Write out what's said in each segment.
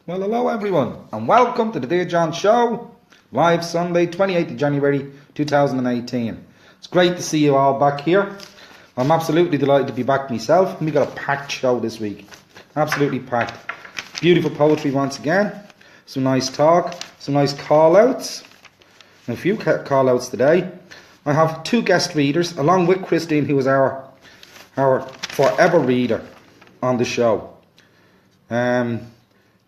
Well, hello everyone, and welcome to the Dear John Show, live Sunday, 28th of January 2018. It's great to see you all back here. I'm absolutely delighted to be back myself. We got a packed show this week, absolutely packed. Beautiful poetry once again, some nice talk, some nice call-outs, and a few call-outs today. I have two guest readers, along with Christine, who is our forever reader on the show.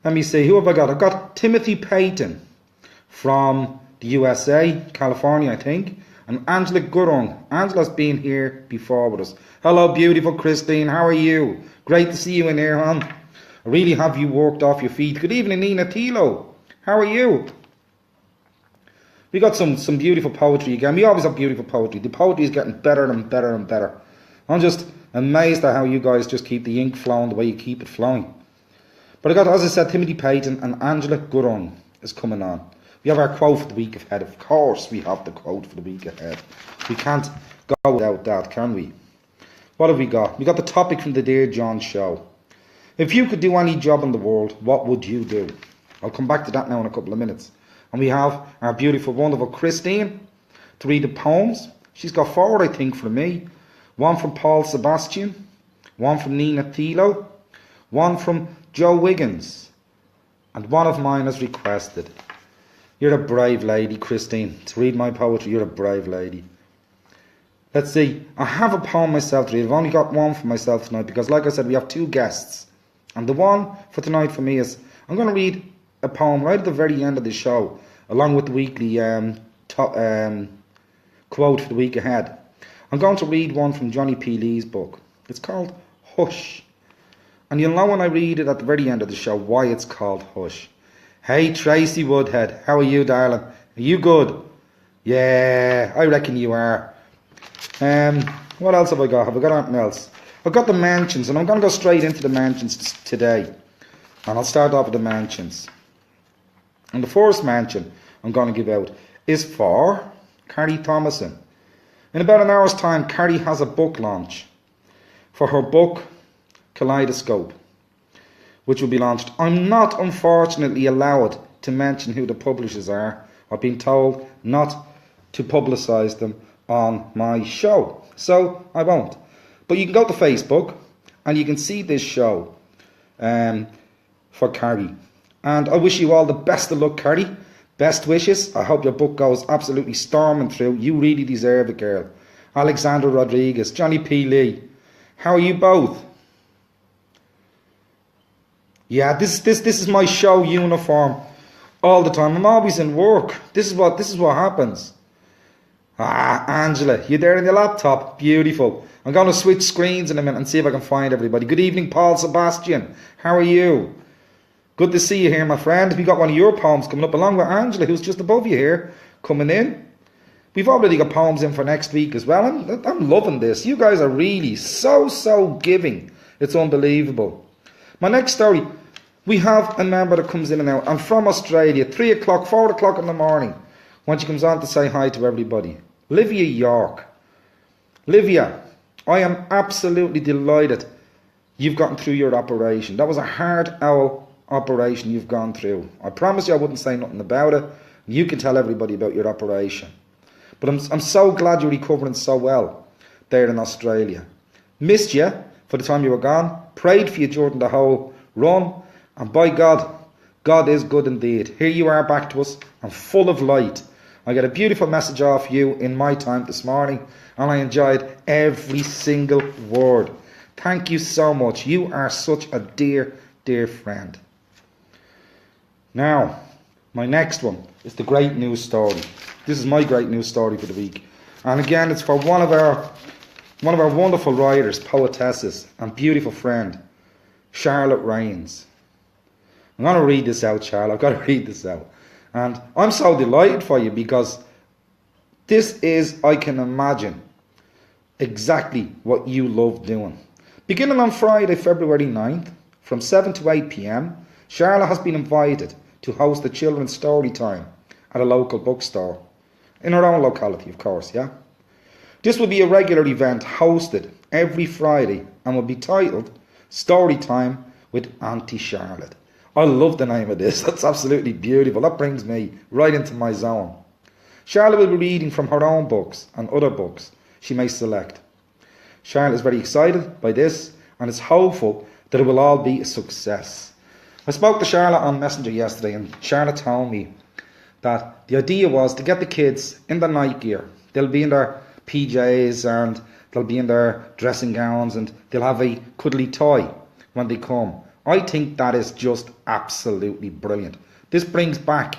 Let me see, who have I got? I've got Timothy Payton from the USA, California, I think. And Angela Gurung. Angela's been here before with us. Hello, beautiful Christine. How are you? Great to see you in here, hon. I really have you worked off your feet. Good evening, Nina Tilo. How are you? We got some beautiful poetry again. We always have beautiful poetry. The poetry is getting better and better and better. I'm just amazed at how you guys just keep the ink flowing the way you keep it flowing. But I got, as I said, Timothy Payton and Angela Gurung is coming on. We have our quote for the week ahead. Of course we have the quote for the week ahead. We can't go without that, can we? What have we got? We got the topic from the Dear John Show. If you could do any job in the world, what would you do? I'll come back to that now in a couple of minutes. And we have our beautiful, wonderful Christine to read the poems. She's got four, I think, from me. One from Paul Sebastian. One from Nina Thilo. One from Joe Wiggins, and one of mine has requested. You're a brave lady, Christine, to read my poetry. You're a brave lady. Let's see, I have a poem myself to read. I've only got one for myself tonight because, like I said, we have two guests. And the one for tonight for me is, I'm going to read a poem right at the very end of the show, along with the weekly quote for the week ahead. I'm going to read one from Johnny P. Lee's book. It's called Hush. And you'll know when I read it at the very end of the show why it's called Hush. Hey, Tracy Woodhead, how are you, darling? Are you good? Yeah, I reckon you are. What else have I got? Have I got anything else? I've got the mentions, and I'm going to go straight into the mentions today. And I'll start off with the mentions. And the first mention I'm going to give out is for Carrie Thomason. In about an hour's time, Carrie has a book launch for her book Kaleidoscope, which will be launched. I'm not, unfortunately, allowed to mention who the publishers are. I've been told not to publicise them on my show, so I won't. But you can go to Facebook and you can see this show for Carrie. And I wish you all the best of luck, Carrie. Best wishes. I hope your book goes absolutely storming through. You really deserve it, girl. Alexandra Rodriguez, Johnny P. Lee. How are you both? Yeah, this is my show uniform all the time. I'm always in work. This is what happens. Ah, Angela, you there on your laptop? Beautiful. I'm going to switch screens in a minute and see if I can find everybody. Good evening, Paul Sebastian. How are you? Good to see you here, my friend. We got one of your poems coming up along with Angela, who's just above you here, coming in. We've already got poems in for next week as well. I'm loving this. You guys are really so giving. It's unbelievable. My next story, we have a member that comes in and out. I'm from Australia, 3 o'clock, 4 o'clock in the morning, when she comes on to say hi to everybody. Livia York. Livia, I am absolutely delighted you've gotten through your operation. That was a hard operation you've gone through. I promised you I wouldn't say nothing about it. You can tell everybody about your operation. But I'm so glad you're recovering so well there in Australia. Missed you for the time you were gone. Prayed for you during the whole run. And by God, God is good indeed. Here you are back to us and full of light. I got a beautiful message off you in my time this morning. And I enjoyed every single word. Thank you so much. You are such a dear, dear friend. Now, my next one is the great news story. This is my great news story for the week. And again, it's for one of our wonderful writers, poetesses, and beautiful friend, Charlotte Rains. I'm going to read this out, Charlotte. I've got to read this out. And I'm so delighted for you because this is, I can imagine, exactly what you love doing. Beginning on Friday, February 9th, from 7 to 8 p.m, Charlotte has been invited to host a children's story time at a local bookstore. In her own locality, of course, yeah? This will be a regular event hosted every Friday and will be titled Story Time with Auntie Charlotte. I love the name of this. That's absolutely beautiful. That brings me right into my zone. Charlotte will be reading from her own books and other books she may select. Charlotte is very excited by this and is hopeful that it will all be a success. I spoke to Charlotte on Messenger yesterday, and Charlotte told me that the idea was to get the kids in their night gear. They'll be in their PJs and they'll be in their dressing gowns and they'll have a cuddly toy when they come. I think that is just absolutely brilliant. This brings back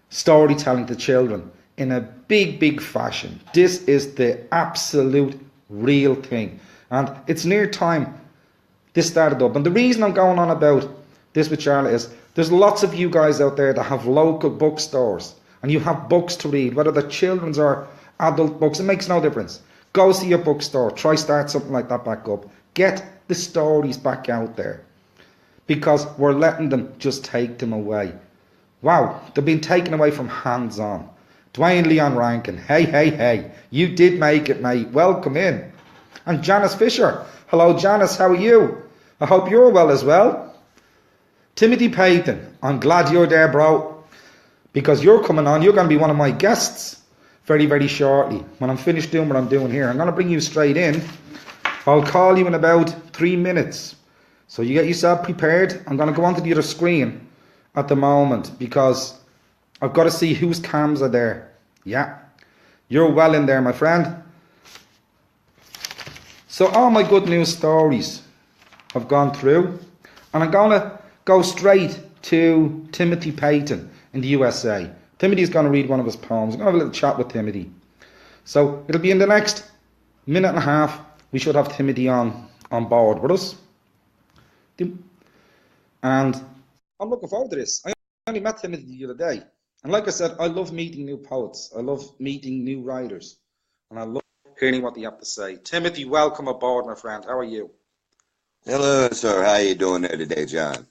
storytelling to children in a big fashion. This is the absolute real thing. And it's near time this started up. And the reason I'm going on about this with Charlotte is there's lots of you guys out there that have local bookstores and you have books to read, whether they're children's or adult books. It makes no difference. Go see your bookstore. Try start something like that back up. Get the stories back out there, because we're letting them just take them away. Wow, they're being taken away from hands on. Dwayne Leon Rankin, hey, you did make it, mate. Welcome in. And Janice Fisher, hello Janice, how are you? I hope you're well as well. Timothy Payton, I'm glad you're there, bro, because you're coming on. You're going to be one of my guests very shortly when I'm finished doing what I'm doing here. I'm going to bring you straight in. I'll call you in about 3 minutes. So you get yourself prepared. I'm going to go onto the other screen at the moment because I've got to see whose cams are there. Yeah, you're well in there, my friend. So all my good news stories have gone through, and I'm going to go straight to Timothy Payton in the USA. Timothy's going to read one of his poems. I'm going to have a little chat with Timothy. So it'll be in the next minute and a half. We should have Timothy on board with us. And I'm looking forward to this. I only met Timothy the other day. And like I said, I love meeting new poets. I love meeting new writers. And I love hearing what they have to say. Timothy, welcome aboard, my friend. How are you? Hello, sir. How you doing there today, John?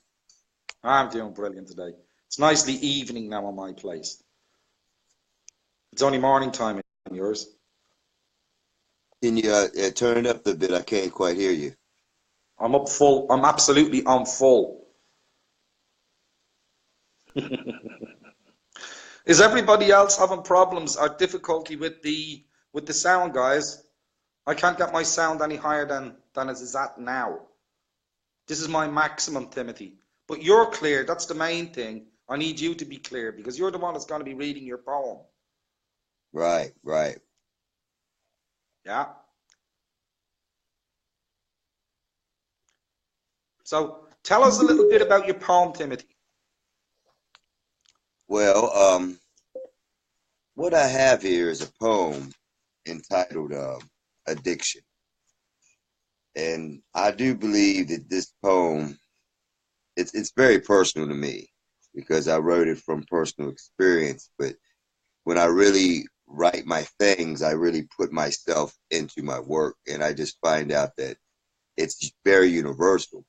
I'm doing brilliant today. It's nicely evening now on my place. It's only morning time in yours. Can you turn it up a bit? I can't quite hear you. I'm up full. I'm absolutely on full. Is everybody else having problems or difficulty with the sound, guys? I can't get my sound any higher than it is at now. This is my maximum, Timothy. But you're clear. That's the main thing. I need you to be clear because you're the one that's going to be reading your poem. Right. Yeah. So tell us a little bit about your poem, Timothy. Well, what I have here is a poem entitled Addiction. And I do believe that this poem, it's very personal to me because I wrote it from personal experience. But when I really write my things, I really put myself into my work. And I just find out that it's very universal.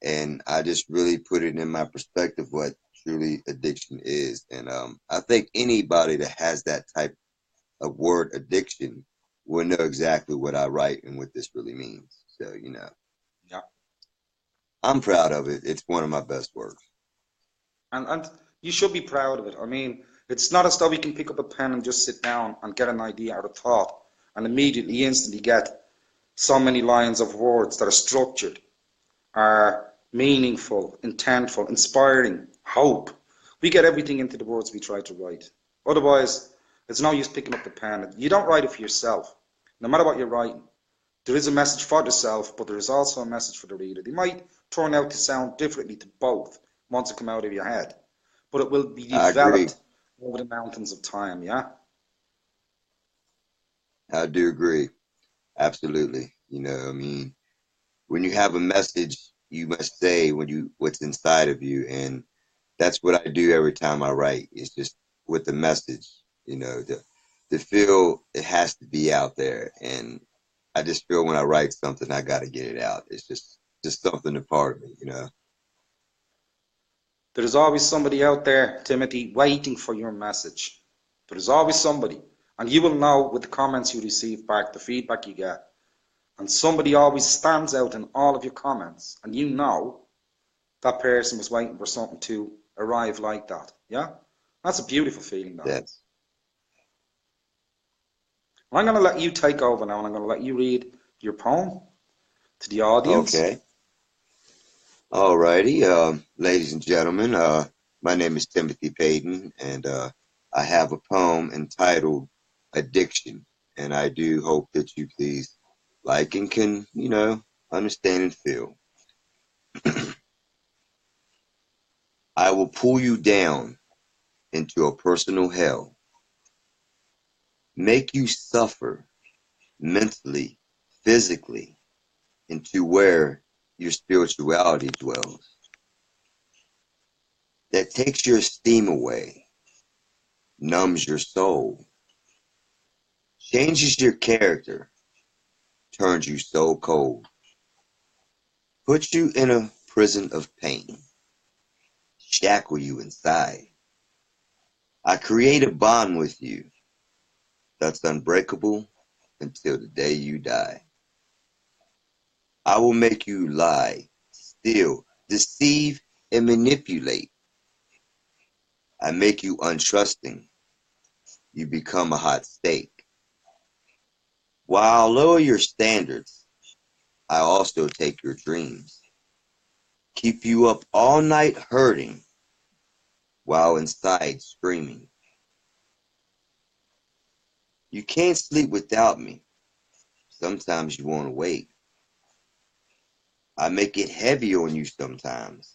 And I just really put it in my perspective what truly addiction is. And I think anybody that has that type of word addiction will know exactly what I write and what this really means. So, Yeah. I'm proud of it. It's one of my best works. And you should be proud of it. I mean, it's not as though we can pick up a pen and just sit down and get an idea out of thought and immediately, instantly get so many lines of words that are structured, are meaningful, intentful, inspiring, hope. We get everything into the words we try to write. Otherwise, it's no use picking up the pen. You don't write it for yourself. No matter what you're writing, there is a message for the self, but there is also a message for the reader. They might turn out to sound differently to both once it come out of your head, but it will be I agree. developed over the mountains of time, yeah? I do agree. Absolutely. I mean, when you have a message, you must say what's inside of you. And that's what I do every time I write. It's just with the message, to feel it has to be out there. And I just feel when I write something, I got to get it out. It's just something a part of me. There is always somebody out there, Timothy, waiting for your message. There is always somebody. And you will know with the comments you receive back, the feedback you get. And somebody always stands out in all of your comments. And you know that person was waiting for something to arrive like that. Yeah? That's a beautiful feeling, that That is. I'm going to let you take over now, and I'm going to let you read your poem to the audience. okay. Alrighty, ladies and gentlemen, my name is Timothy Payton, and I have a poem entitled Addiction, and I do hope that you please like and can, understand and feel. I will pull you down into a personal hell, make you suffer mentally, physically, into where your spirituality dwells. That takes your steam away, numbs your soul, changes your character, turns you so cold, puts you in a prison of pain, shackle you inside. I create a bond with you that's unbreakable until the day you die. I will make you lie, steal, deceive, and manipulate. I make you untrusting. You become a hot steak. While I lower your standards, I also take your dreams. Keep you up all night hurting while inside screaming. You can't sleep without me. Sometimes you won't wake. I make it heavy on you sometimes.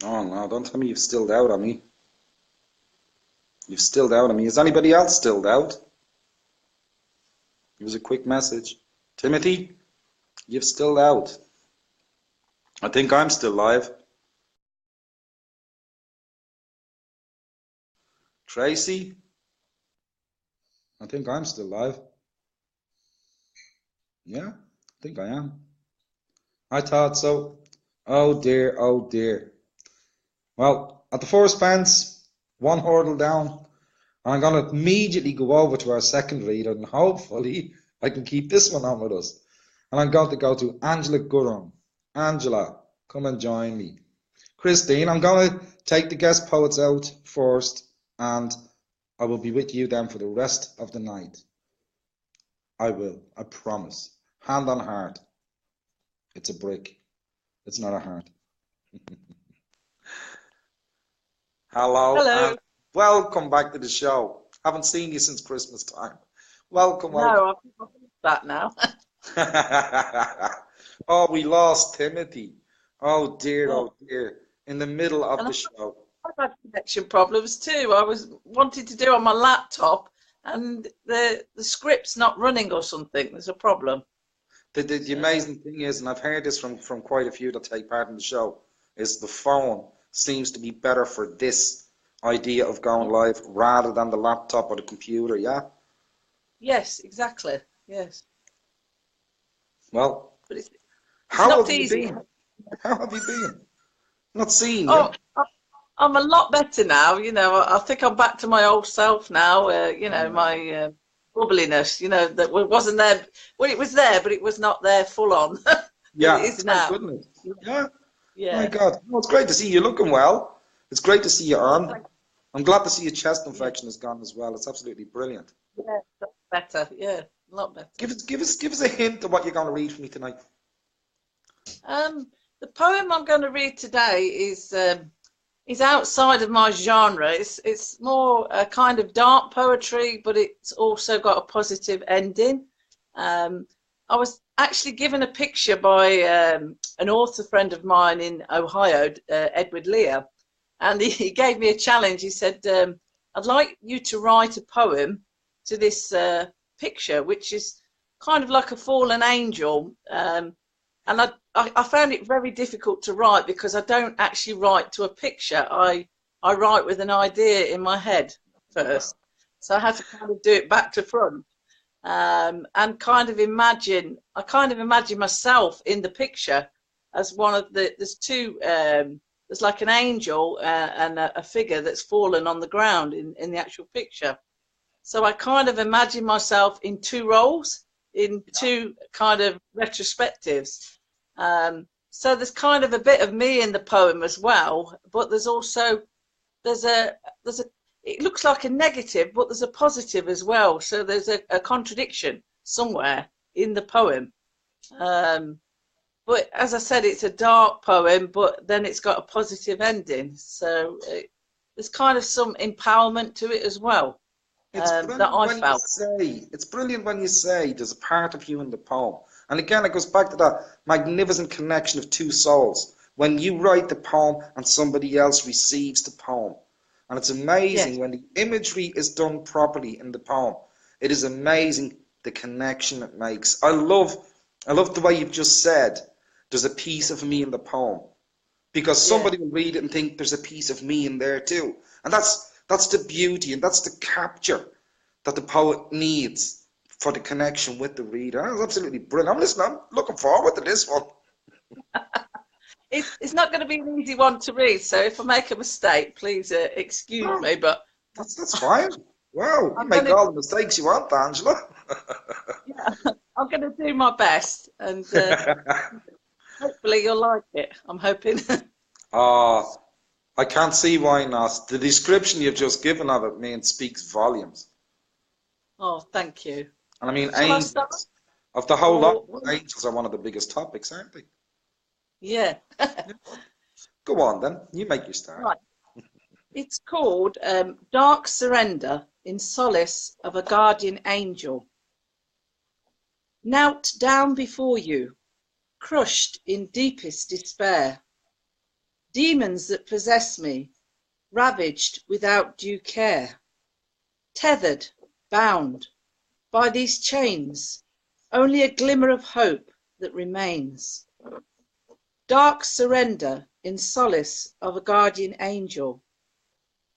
Oh, no, don't tell me you've stilled out on me. You've stilled out on me. Is anybody else stilled out? It was a quick message. Timothy, you've stilled out. I think I'm still live. Tracy, I think I'm still live. Yeah, I think I am. I thought so. Oh dear, oh dear. Well, at the first fence, one hurdle down, and I'm going to immediately go over to our second reader, and hopefully I can keep this one on with us. And I'm going to go to Angela Gurung. Angela, come and join me. Christine, I'm going to take the guest poets out first, and I will be with you then for the rest of the night. I will, I promise. Hand on heart. It's a brick. It's not a heart. Hello, and Hello. welcome back to the show. Haven't seen you since Christmas time. Welcome, welcome. No, I've that now. Oh, we lost Timothy. Oh dear, Yeah. oh dear. In the middle of And the show. I've had connection problems too. I was wanting to do on my laptop and the script's not running or something. There's a problem. The amazing thing is, and I've heard this from quite a few that take part in the show, is the phone seems to be better for this idea of going live rather than the laptop or the computer, yeah? Yes, exactly. Yes. Well, But it's how not have you easy. been? How have you been? Not seeing you. Oh, I'm a lot better now. I think I'm back to my old self now. My bubbliness, that wasn't there. Well, it was there, but it was not there full on. But it Yeah, is thank now. goodness. Yeah, my Yeah. God. Well, it's great to see you looking well. It's great to see you Oh, on. I'm glad to see your chest yeah. infection is gone as well. It's absolutely brilliant. Yeah, that's better. Yeah, a lot better. Give us a hint of what you're going to read for me tonight. The poem I'm going to read today is outside of my genre. It's more a kind of dark poetry, but it's also got a positive ending. I was actually given a picture by an author friend of mine in Ohio, Edward Lear, and he gave me a challenge. He said, "I'd like you to write a poem to this picture, which is kind of like a fallen angel." And I found it very difficult to write because I don't actually write to a picture. I write with an idea in my head first. So I had to kind of do it back to front and kind of imagine myself in the picture as one of there's two there's like an angel and a figure that's fallen on the ground in the actual picture. So I kind of imagine myself in two roles, in two kind of retrospectives. So there's kind of a bit of me in the poem as well, but there's also, it looks like a negative, but there's a positive as well. So there's a contradiction somewhere in the poem. But as I said, it's a dark poem, but then it's got a positive ending. So there's kind of some empowerment to it as well. That I felt. It's brilliant when you say there's a part of you in the poem. And again, it goes back to that magnificent connection of two souls. When you write the poem and somebody else receives the poem. And it's amazing when the imagery is done properly in the poem. It is amazing the connection it makes. I love the way you've just said, there's a piece of me in the poem. Because somebody will read it and think there's a piece of me in there too. And that's the beauty and that's the capture that the poet needs for the connection with the reader. That's absolutely brilliant. I'm looking forward to this one. It's not going to be an easy one to read, so if I make a mistake, please excuse me. But that's fine. Wow, you make all the mistakes you want, Angela. Yeah, I'm going to do my best, and hopefully you'll like it. I'm hoping. I can't see why not. The description you've just given of it speaks volumes. Oh, thank you. And I mean, Shall angels, of the whole lot, angels are one of the biggest topics, aren't they? Yeah. Go on then, you make your start. Right. It's called Dark Surrender in Solace of a Guardian Angel. Knelt down before you, crushed in deepest despair. Demons that possess me, ravaged without due care. Tethered, bound, by these chains, only a glimmer of hope that remains. Dark surrender in solace of a guardian angel,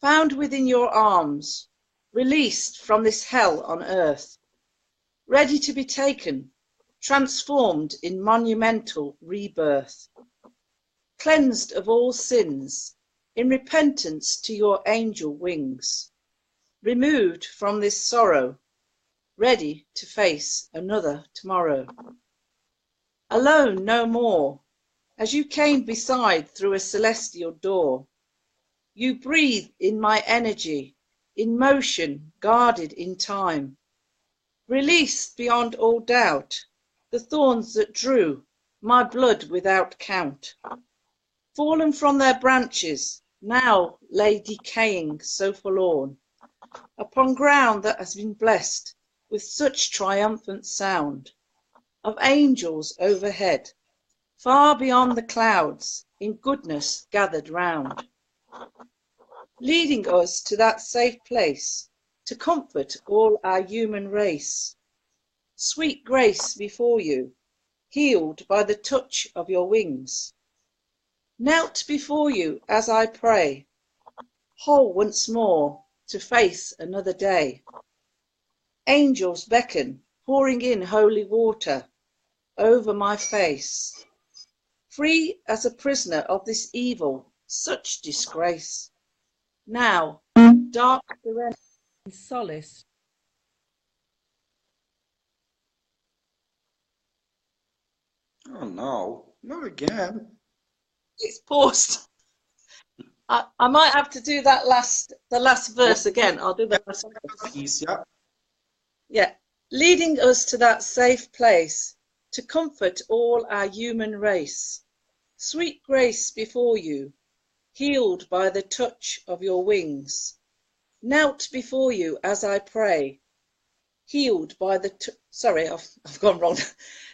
found within your arms, released from this hell on earth, ready to be taken, transformed in monumental rebirth, cleansed of all sins, in repentance to your angel wings, removed from this sorrow, ready to face another tomorrow. Alone no more, as you came beside through a celestial door, you breathe in my energy, in motion guarded in time, released beyond all doubt the thorns that drew my blood without count, fallen from their branches, now lay decaying so forlorn, upon ground that has been blessed with such triumphant sound of angels overhead, far beyond the clouds, in goodness gathered round, leading us to that safe place to comfort all our human race. Sweet grace before you, healed by the touch of your wings, knelt before you as I pray, whole once more to face another day. Angels beckon, pouring in holy water over my face, free as a prisoner of this evil, such disgrace. Now, dark surrender in solace. Oh no, not again. It's paused. I might have to do that the last verse again. I'll do the last piece, yeah. Yeah, leading us to that safe place to comfort all our human race. Sweet grace before you, healed by the touch of your wings, knelt before you as I pray, healed by the sorry, I've gone wrong.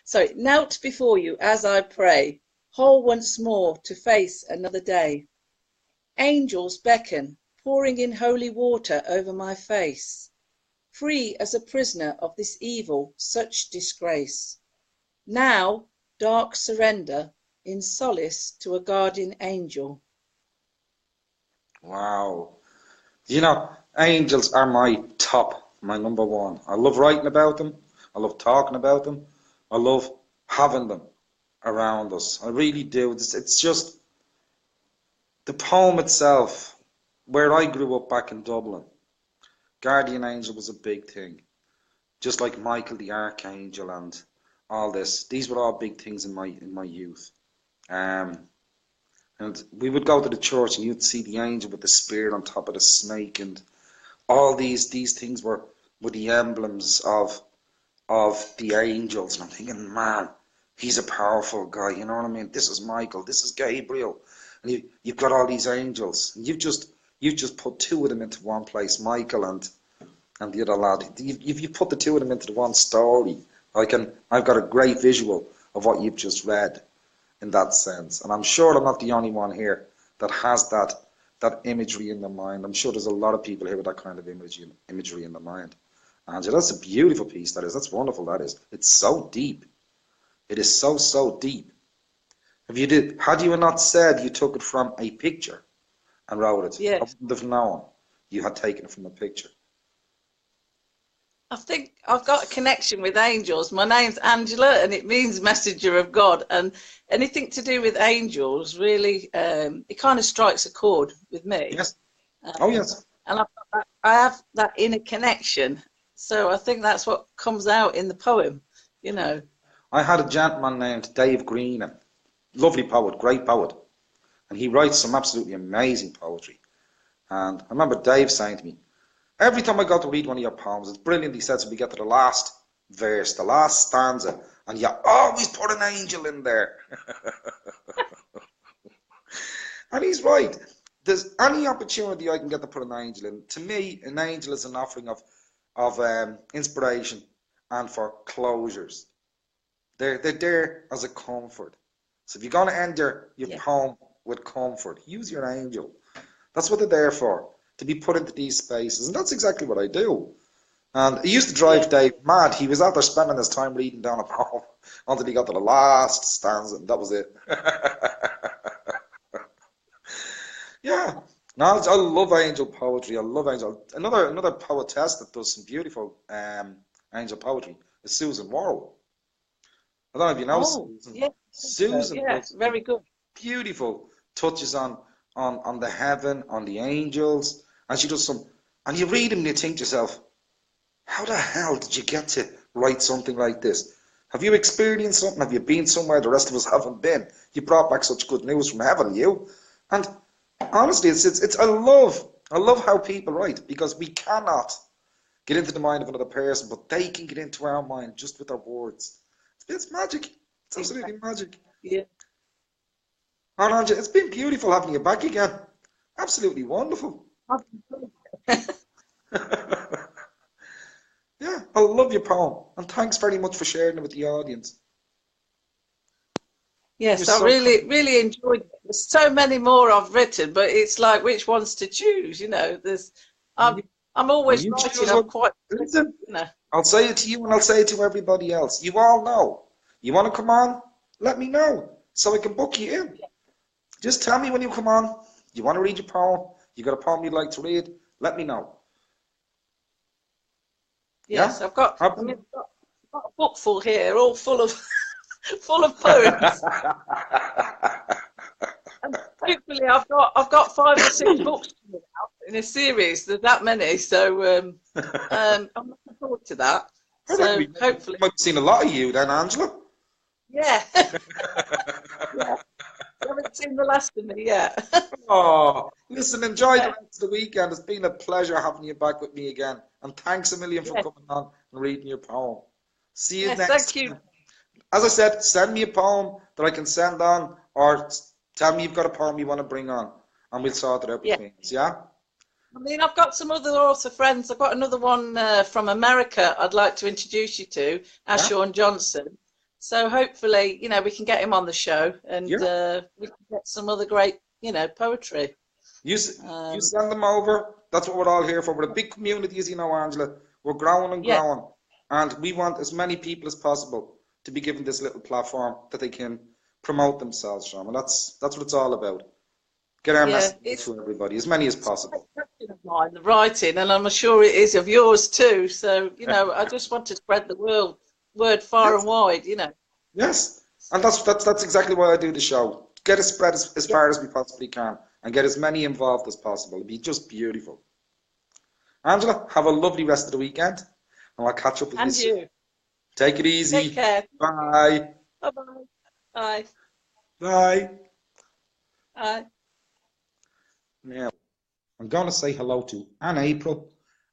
Sorry, knelt before you as I pray, whole once more to face another day. Angels beckon, pouring in holy water over my face, free as a prisoner of this evil, such disgrace. Now, dark surrender in solace to a guardian angel. Wow. You know, angels are my number one. I love writing about them. I love talking about them. I love having them around us. I really do. It's just, The poem itself, where I grew up back in Dublin, Guardian Angel was a big thing. Just like Michael the Archangel and all this. These were all big things in my youth. Um, and we would go to the church and you'd see the angel with the spear on top of the snake, and all these things were the emblems of the angels. And I'm thinking, man, he's a powerful guy, you know what I mean? This is Michael, this is Gabriel, and you've got all these angels, and you've just put two of them into one place, Michael and the other lad. You put the two of them into the one story. I've got a great visual of what you've just read in that sense, and I'm sure I'm not the only one here that has that imagery in the mind. I'm sure there's a lot of people here with that kind of imagery in the mind. Angela, that's a beautiful piece. That is. That's wonderful. That is. It's so deep. It is so deep. Had you not said you took it from a picture and wrote it, Yes. I wouldn't have known you had taken it from a picture. I think I've got a connection with angels. My name's Angela, and it means messenger of God. And anything to do with angels really, it kind of strikes a chord with me. Yes. Oh yes. And I have that inner connection. So I think that's what comes out in the poem, you know. I had a gentleman named Dave Greenan, lovely poet, great poet, and he writes some absolutely amazing poetry. And I remember Dave saying to me, every time I go to read one of your poems, it's brilliant. He says, we get to the last verse, the last stanza, and you always put an angel in there. And he's right. There's any opportunity I can get to put an angel in. To me, an angel is an offering of inspiration and for closures. They're there as a comfort. So if you're going to end your poem with comfort, use your angel. That's what they're there for, to be put into these spaces. And that's exactly what I do. And it used to drive Dave mad. He was out there spending his time reading down a poem until he got to the last stanza, and that was it. Yeah. No, I love angel poetry. I love angel. Another poetess that does some beautiful angel poetry is Susan Worrell. I don't know if you know Susan. Yeah. Susan, yeah, very good. Beautiful touches on the heaven, on the angels, and she does some. And you read them and you think to yourself, how the hell did you get to write something like this? Have you experienced something? Have you been somewhere the rest of us haven't been? You brought back such good news from heaven, you. And honestly, I love how people write, because we cannot get into the mind of another person, but they can get into our mind just with their words. It's magic. It's absolutely magic. Yeah. And Angela, it's been beautiful having you back again. Absolutely wonderful. Yeah, I love your poem, and thanks very much for sharing it with the audience. Yes, You're I so really enjoyed it. There's so many more I've written, but it's like which ones to choose, you know. I'm always You writing. choose I'm one. quite, Listen, you know. I'll say it to you and I'll say it to everybody else. You all know. You want to come on? Let me know so I can book you in. Just tell me when you come on. You want to read your poem? You got a poem you'd like to read? Let me know. Yes, Yeah? I've got a book full here, all full of full of poems. And hopefully, I've got 5 or 6 books coming out in a series. There's that many, so I'm looking forward to that. So hopefully, You might have seen a lot of you then, Angela. yeah. Yeah. I haven't seen the last of me yet. Oh, listen, enjoy the rest of the weekend. It's been a pleasure having you back with me again. And thanks a million for coming on and reading your poem. See you Yes, next thank you. time. As I said, send me a poem that I can send on, or tell me you've got a poem you want to bring on, and we'll sort it out between us, yeah? I mean, I've got some other author friends. I've got another one from America I'd like to introduce you to, Ashawn Johnson. So hopefully, you know, we can get him on the show, and we can get some other great, you know, poetry. You send them over. That's what we're all here for. We're a big community, as you know, Angela. We're growing and growing. And we want as many people as possible to be given this little platform that they can promote themselves from. And that's what it's all about. Get our message to everybody, as many as possible. Of mine, the writing, and I'm sure it is of yours too. So, you know, I just want to spread the word far and wide, you know. Yes. And that's exactly why I do the show. Get it spread as far as we possibly can. and get as many involved as possible. It'd be just beautiful. Angela, have a lovely rest of the weekend, and I'll catch up with you And soon. you. Take it Take easy. care. Bye. Bye-bye. Bye. Bye. Bye. Now, I'm going to say hello to Anne April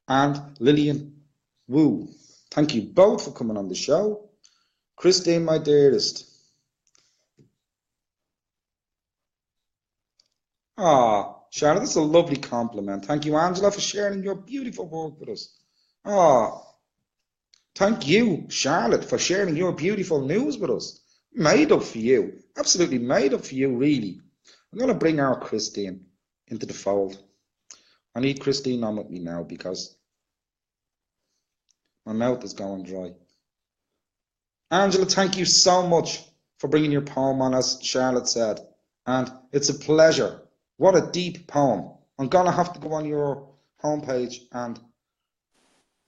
and Lillian Wu. Thank you both for coming on the show. Christine, my dearest. Ah, Charlotte, that's a lovely compliment. Thank you, Angela, for sharing your beautiful work with us. Ah, thank you, Charlotte, for sharing your beautiful news with us. Made up for you. Absolutely made up for you, really. I'm going to bring our Christine into the fold. I need Christine on with me now because my mouth is going dry. Angela, thank you so much for bringing your poem on, as Charlotte said. And it's a pleasure. What a deep poem. I'm going to have to go on your homepage and,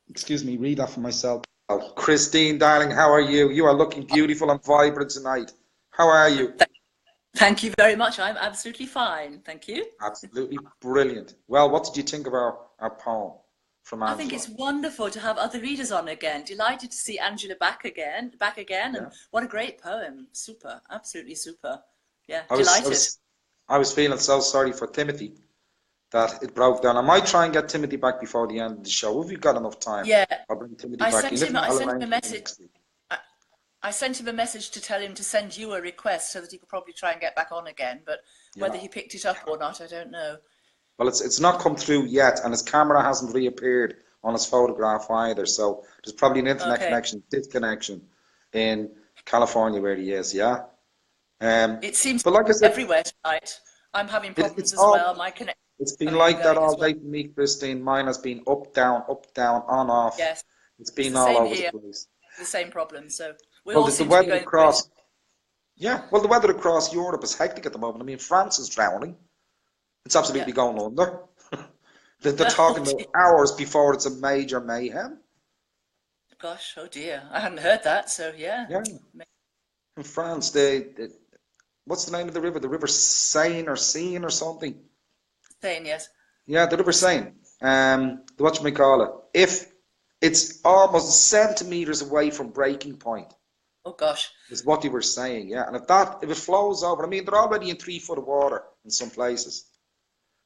excuse me, read that for myself. Oh, Christine, darling, how are you? You are looking beautiful and vibrant tonight. How are you? Thank you very much. I'm absolutely fine. Thank you. Absolutely brilliant. Well, what did you think of our poem from Angela? I think it's wonderful to have other readers on again. Delighted to see Angela back again, and what a great poem. Super, absolutely super. Yeah, delighted. I was feeling so sorry for Timothy that it broke down. I might try and get Timothy back before the end of the show. If we've got enough time, yeah, I'll bring Timothy I back. sent him a message. I sent him a message to tell him to send you a request so that he could probably try and get back on again. But whether he picked it up or not, I don't know. Well, it's not come through yet, and his camera hasn't reappeared on his photograph either. So there's probably an internet connection disconnection in California where he is. Yeah. It seems but like I said, everywhere tonight. I'm having problems as well. My connection. It's been like that all day for me, Christine. Mine has been up, down, on, off. Yes. It's been all over the place. The same problem. So well, the weather across. Yeah, well, the weather across Europe is hectic at the moment. I mean, France is drowning. It's absolutely going under. They're talking about hours before it's a major mayhem. Gosh, oh dear. I hadn't heard that, so yeah. Yeah. In France, what's the name of the river? The River Seine or something? Seine, yes. Yeah, the River Seine. Whatchamacallit. If it's almost centimeters away from breaking point. Oh gosh. Is what you were saying, yeah. And if it flows over, I mean, they're already in 3 foot of water in some places.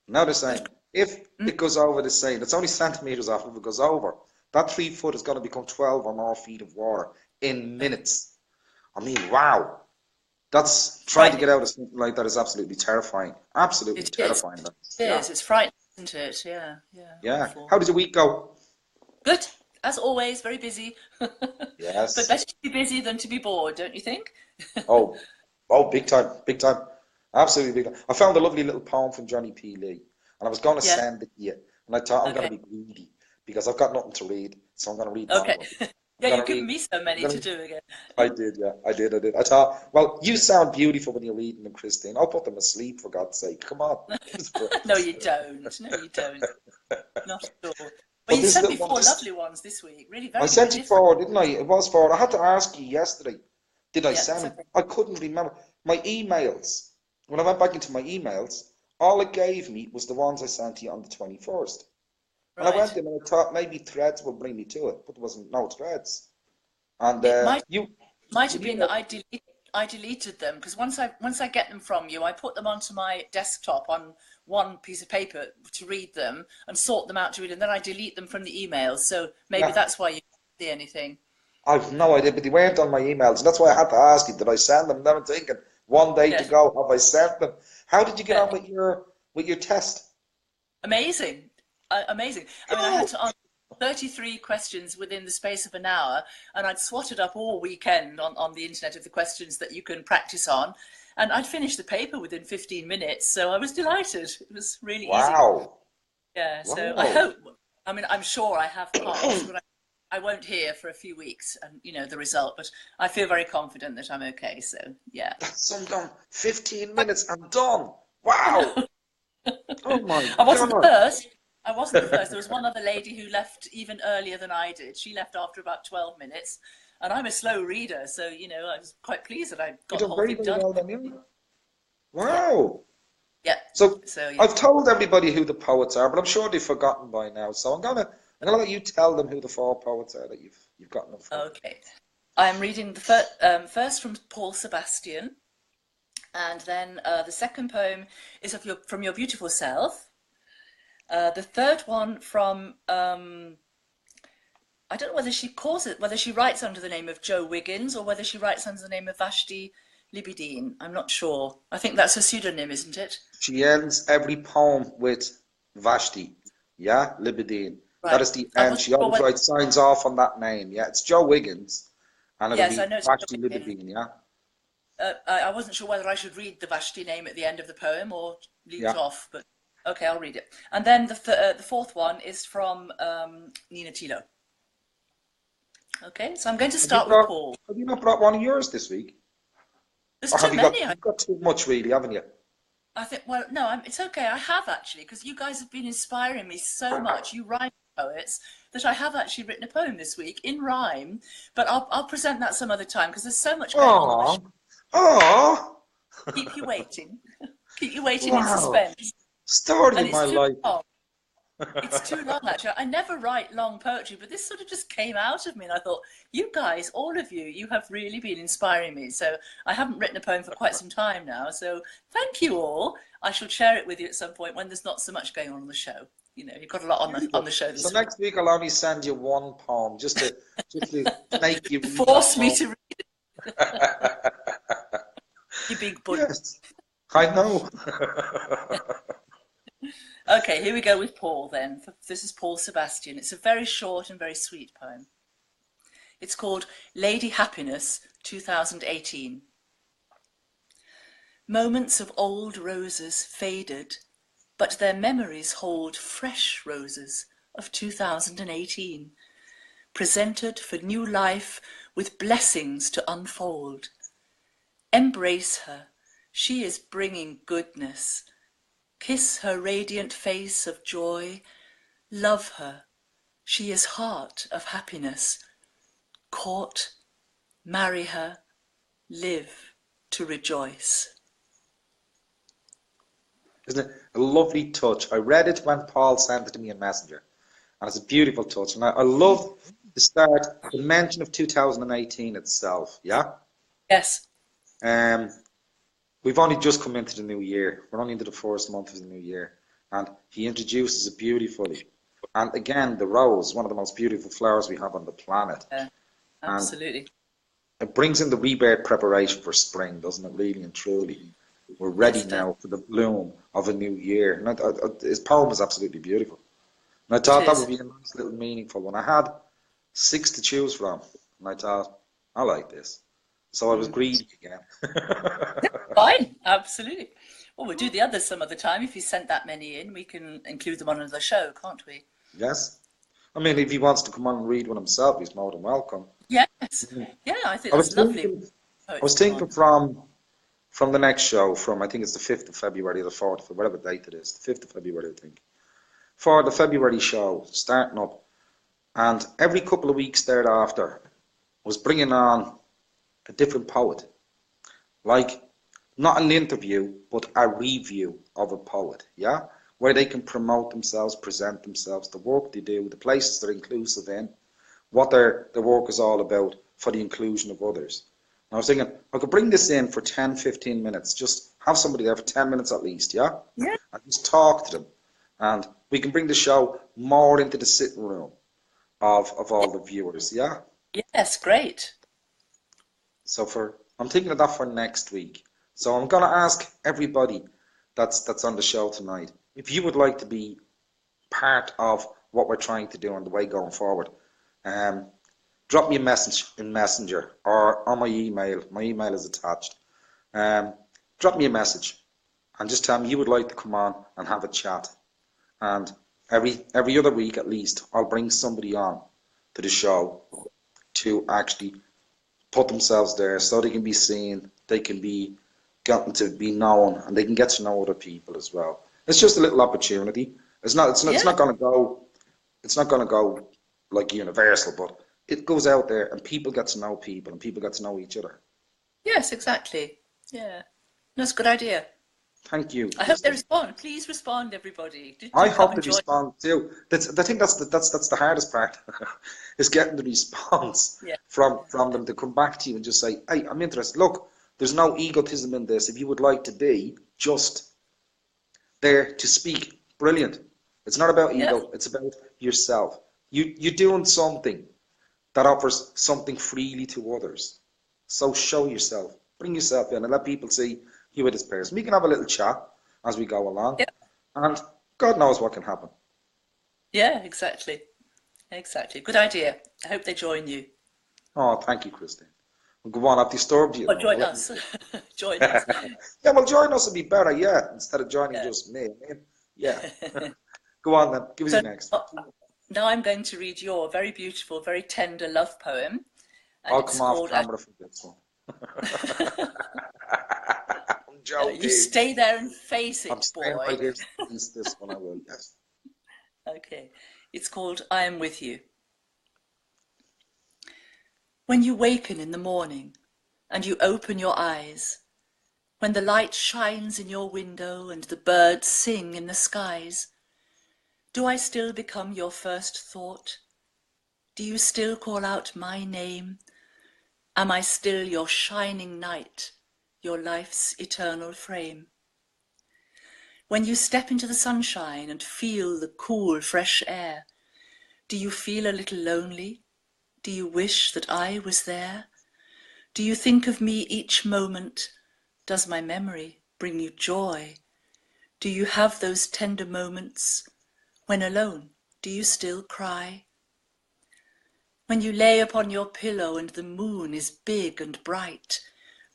Now they're saying, if it goes over the Seine, it's only centimeters off. If it goes over, that 3 foot is going to become 12 or more feet of water in minutes. I mean, wow. That's trying to get out of something like that is absolutely terrifying. Absolutely terrifying. It is. It's frightening, isn't it? Yeah, yeah. Yeah. Awful. How did your week go? Good. As always, very busy. Yes. But better to be busy than to be bored, don't you think? oh, big time, big time. Absolutely big time. I found a lovely little poem from Johnny P. Lee, and I was going to send it to you, and I thought I'm going to be greedy because I've got nothing to read, so I'm going to read. Okay. Yeah, you've given me so many to do again. I did, yeah, I did. I thought, well, you sound beautiful when you're reading them, Christine. I'll put them asleep for God's sake. Come on. No, you don't. No, you don't. Not at all. But you sent me 4 lovely ones this week. Really very. I sent you 4, didn't I? It was 4. I had to ask you yesterday. Did I send them? I couldn't remember. My emails, when I went back into my emails, all it gave me was the ones I sent you on the 21st. And I went in and I thought maybe Threads would bring me to it, but there wasn't no Threads. And it might have been that I deleted them because once I get them from you, I put them onto my desktop on one piece of paper to read them and sort them out to read, and then I delete them from the emails. So maybe that's why you didn't see anything. I've no idea, but they weren't on my emails, and that's why I had to ask you, did I send them? Then I'm thinking, one day to go, have I sent them? How did you get on with your test? Amazing. Amazing. I mean, I had to answer 33 questions within the space of an hour, and I'd swatted up all weekend on the internet of the questions that you can practice on, and I'd finished the paper within 15 minutes, so I was delighted. It was really easy. Wow. Yeah, so I hope, I mean, I'm sure I have passed, but I won't hear for a few weeks, and the result, but I feel very confident that I'm okay, so yeah. So I'm done. 15 minutes, I'm done. Wow. Oh my God. I wasn't the first. There was one other lady who left even earlier than I did. She left after about 12 minutes, and I'm a slow reader, so I was quite pleased that I got the whole thing done. Well then, wow. Yeah. So So yeah. I've told everybody who the poets are, but I'm sure they've forgotten by now. So I'm gonna let you tell them who the four poets are that you've gotten them from. Okay. I'm reading the first from Paul Sebastian, and then the second poem is from your beautiful self. The third one from I don't know whether she writes under the name of Jo Wiggins or whether she writes under the name of Vashti Libidine. I'm not sure. I think that's a pseudonym, isn't it? She ends every poem with Vashti, yeah, Libidine. That Right. is the I end. wasn't She sure always whether, writes signs off on that name. Yeah, it's Jo Wiggins, and it'll yes, I be know it's Jo Vashti Wiggins. Libidine. Yeah, I wasn't sure whether I should read the Vashti name at the end of the poem or leave it yeah. off, but okay, I'll read it. And then the fourth one is from Nina Tilo. Okay, so I'm going to start with Paul. Have you not brought one of yours this week? There's Or have too you got? many. You've got too much, really, haven't you? I think, well, no, it's okay. I have actually, because you guys have been inspiring me so much. You rhyme poets that I have actually written a poem this week in rhyme, but I'll present that some other time because there's so much going on the show. Oh, Keep you waiting. Keep you waiting in wow! suspense. Story And of my it's too life. long. It's too long, actually. I never write long poetry, but this sort of just came out of me. And I thought, you guys, all of you, you have really been inspiring me. So I haven't written a poem for quite some time now. So thank you all. I shall share it with you at some point when there's not so much going on the show. You know, you've got a lot on the show this So week. next week I'll only send you one poem just to make you read Force that me poem. to read it, you big bud. Yes, I know. Okay, here we go with Paul then. This is Paul Sebastian. It's a very short and very sweet poem. It's called Lady Happiness 2018. Moments of old roses faded, but their memories hold fresh roses of 2018, presented for new life with blessings to unfold. Embrace her, she is bringing goodness. Kiss her radiant face of joy, love her, she is heart of happiness. Court, marry her, live to rejoice. Isn't it a lovely touch? I read it when Paul sent it to me in Messenger, and it's a beautiful touch. And I love the start, the mention of 2018 itself. Yeah. Yes. We've only just come into the new year. We're only into the first month of the new year, and he introduces it beautifully. And again, the rose, one of the most beautiful flowers we have on the planet. Yeah, absolutely. And it brings in the rebirth preparation for spring, doesn't it? Really and truly. We're ready Yes, now for the bloom of a new year. And his poem is absolutely beautiful. And I thought It that is. would be a nice little meaningful one. I had 6 to choose from, and I thought, I like this. So I was greedy again. Fine, absolutely. Well, we'll do the others some other time. If you sent that many in, we can include them on another show, can't we? Yes. I mean, if he wants to come on and read one himself, he's more than welcome. Yes. Yeah, I think that's lovely. I was thinking from the next show, from I think it's the 5th of February, or the 4th, or whatever date it is, the 5th of February, I think. For the February show, starting up. And every couple of weeks thereafter, was bringing on a different poet. Like, not an interview, but a review of a poet, yeah? Where they can promote themselves, present themselves, the work they do, the places they're inclusive in, what their work is all about for the inclusion of others. And I was thinking, I could bring this in for 10, 15 minutes, just have somebody there for 10 minutes at least, yeah? Yeah. And just talk to them. And we can bring the show more into the sitting room of all the viewers, yeah? Yes, great. So I'm thinking of that for next week. So I'm going to ask everybody that's on the show tonight, if you would like to be part of what we're trying to do on the way going forward, drop me a message in Messenger or on my email. My email is attached. Drop me a message and just tell me you would like to come on and have a chat. And every other week at least, I'll bring somebody on to the show to actually put themselves there so they can be seen, they can be gotten to be known, and they can get to know other people as well. It's just a little opportunity. It's not going to go like universal, but it goes out there and people get to know people and people get to know each other. Yes, exactly. Yeah. That's a good idea. Thank you. I hope they respond. Please respond, everybody. I come hope and they join. respond too. I think that's the hardest part, is getting the response Yeah. from them to come back to you and just say, "Hey, I'm interested. Look, there's no egotism in this. If you would like to be just there to speak, brilliant. It's not about Yeah. ego. It's about yourself. You're doing something that offers something freely to others. So show yourself, bring yourself in, and let people see you with this person. We can have a little chat as we go along, Yeah. and God knows what can happen." Yeah, exactly. Exactly. Good idea. I hope they join you. Oh, thank you, Christine. Well, go on, I've disturbed you. Or join us. Join us. Yeah, well, join us would be better, yeah, instead of joining Yeah. just me. I mean, yeah. Go on then, give us So your next. now I'm going to read your very beautiful, very tender love poem. And I'll it's come off called camera for this one. I'm joking. You stay there and face I'm it, staying boy. right here to face this one, I will, yes. Okay. It's called I Am With You. When you waken in the morning and you open your eyes, when the light shines in your window and the birds sing in the skies, do I still become your first thought? Do you still call out my name? Am I still your shining night, your life's eternal frame? When you step into the sunshine and feel the cool, fresh air, do you feel a little lonely? Do you wish that I was there? Do you think of me each moment? Does my memory bring you joy? Do you have those tender moments? When alone, do you still cry? When you lay upon your pillow and the moon is big and bright,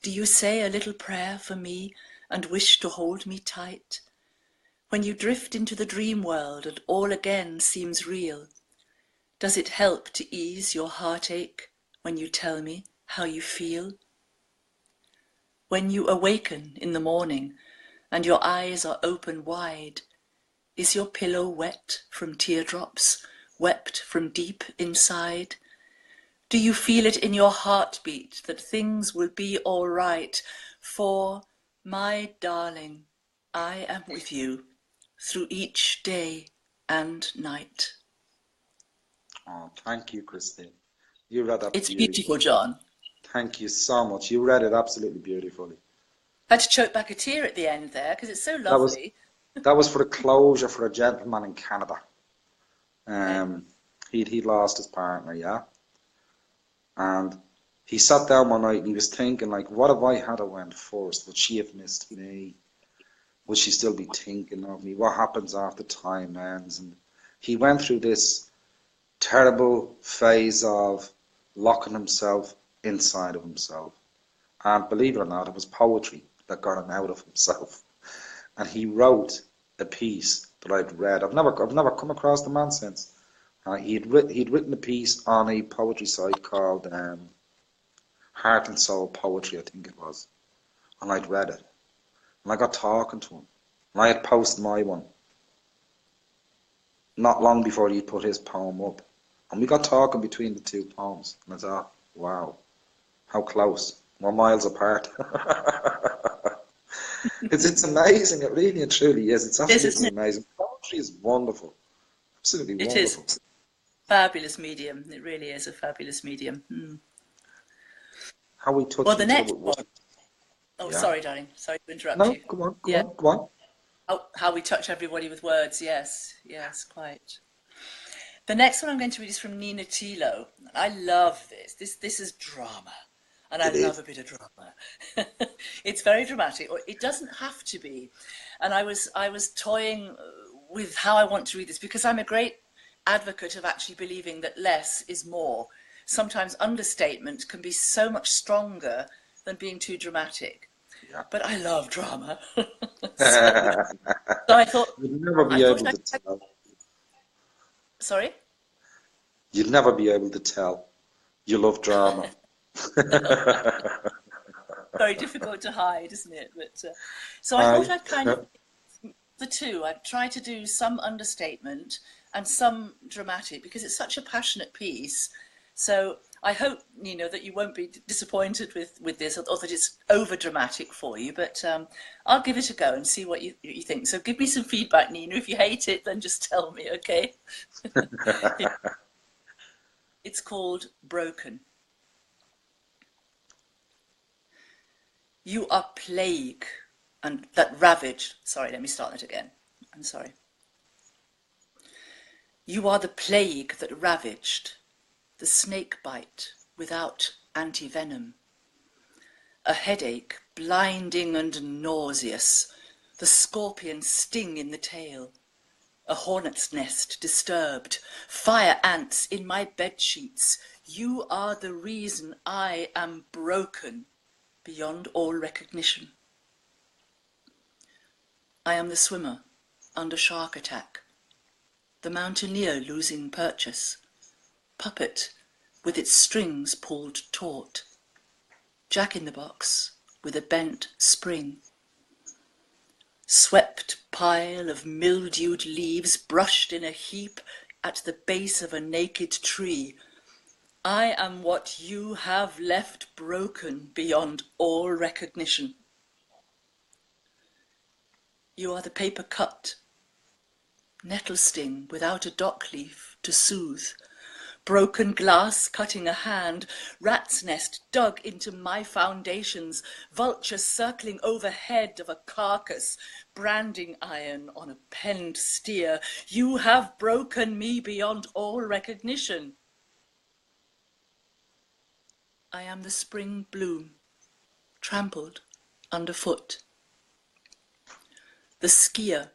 do you say a little prayer for me and wish to hold me tight? When you drift into the dream world and all again seems real, does it help to ease your heartache when you tell me how you feel? When you awaken in the morning and your eyes are open wide, is your pillow wet from teardrops, wept from deep inside? Do you feel it in your heartbeat that things will be all right? For, my darling, I am with you through each day and night. Oh, thank you, Christine. You read that It's beautifully. beautiful, John. Thank you so much. You read it absolutely beautifully. I had to choke back a tear at the end there because it's so That was lovely. that was for the closure for a gentleman in Canada. Okay. He'd lost his partner, yeah, and he sat down one night and he was thinking, like, what if I had a went first? Would she have missed me? Would she still be thinking of me? What happens after time ends? And he went through this terrible phase of locking himself inside of himself. And believe it or not, it was poetry that got him out of himself. And he wrote a piece that I'd read. I've never come across the man since. He'd written a piece on a poetry site called Heart and Soul Poetry, I think it was. And I'd read it. And I got talking to him. And I had posted my one not long before he'd put his poem up. And we got talking between the two poems. And I thought, wow, how close. We're miles apart. It's amazing. It really and truly is. It's absolutely amazing. Poetry is wonderful. Absolutely It wonderful. is. Fabulous medium. It really is a fabulous medium. Mm. How we touch Well, the each next other. one. Oh, Yeah. sorry, darling. Sorry to interrupt No, you. come on, Yeah. go on. How we touch everybody with words. Yes, yes, quite. The next one I'm going to read is from Nina Tilo. I love this. This is drama. And I love a bit of drama. It's very dramatic. It doesn't have to be. And I was toying with how I want to read this because I'm a great advocate of actually believing that less is more. Sometimes understatement can be so much stronger than being too dramatic. Yeah. But I love drama. So I thought You'd never be able to tell. Sorry? You'd never be able to tell. You love drama. Very difficult to hide, isn't it? But so I thought I'd kind of the two. I'd try to do some understatement and some dramatic because it's such a passionate piece. So I hope, Nina, that you won't be disappointed with this, or that it's over dramatic for you. But I'll give it a go and see what you think. So give me some feedback, Nina. If you hate it, then just tell me, okay? It's called Broken. You are plague, and that ravaged. Sorry, let me start that again. I'm sorry. You are the plague that ravaged, the snake bite without anti-venom, a headache blinding and nauseous, the scorpion sting in the tail, a hornet's nest disturbed, fire ants in my bed sheets. You are the reason I am broken beyond all recognition. I am the swimmer under shark attack, the mountaineer losing purchase, puppet with its strings pulled taut, jack-in-the-box with a bent spring, swept pile of mildewed leaves brushed in a heap at the base of a naked tree. I am what you have left broken beyond all recognition. You are the paper cut, nettle sting without a dock leaf to soothe, broken glass cutting a hand, rat's nest dug into my foundations, vulture circling overhead of a carcass, branding iron on a penned steer. You have broken me beyond all recognition. I am the spring bloom, trampled underfoot, the skier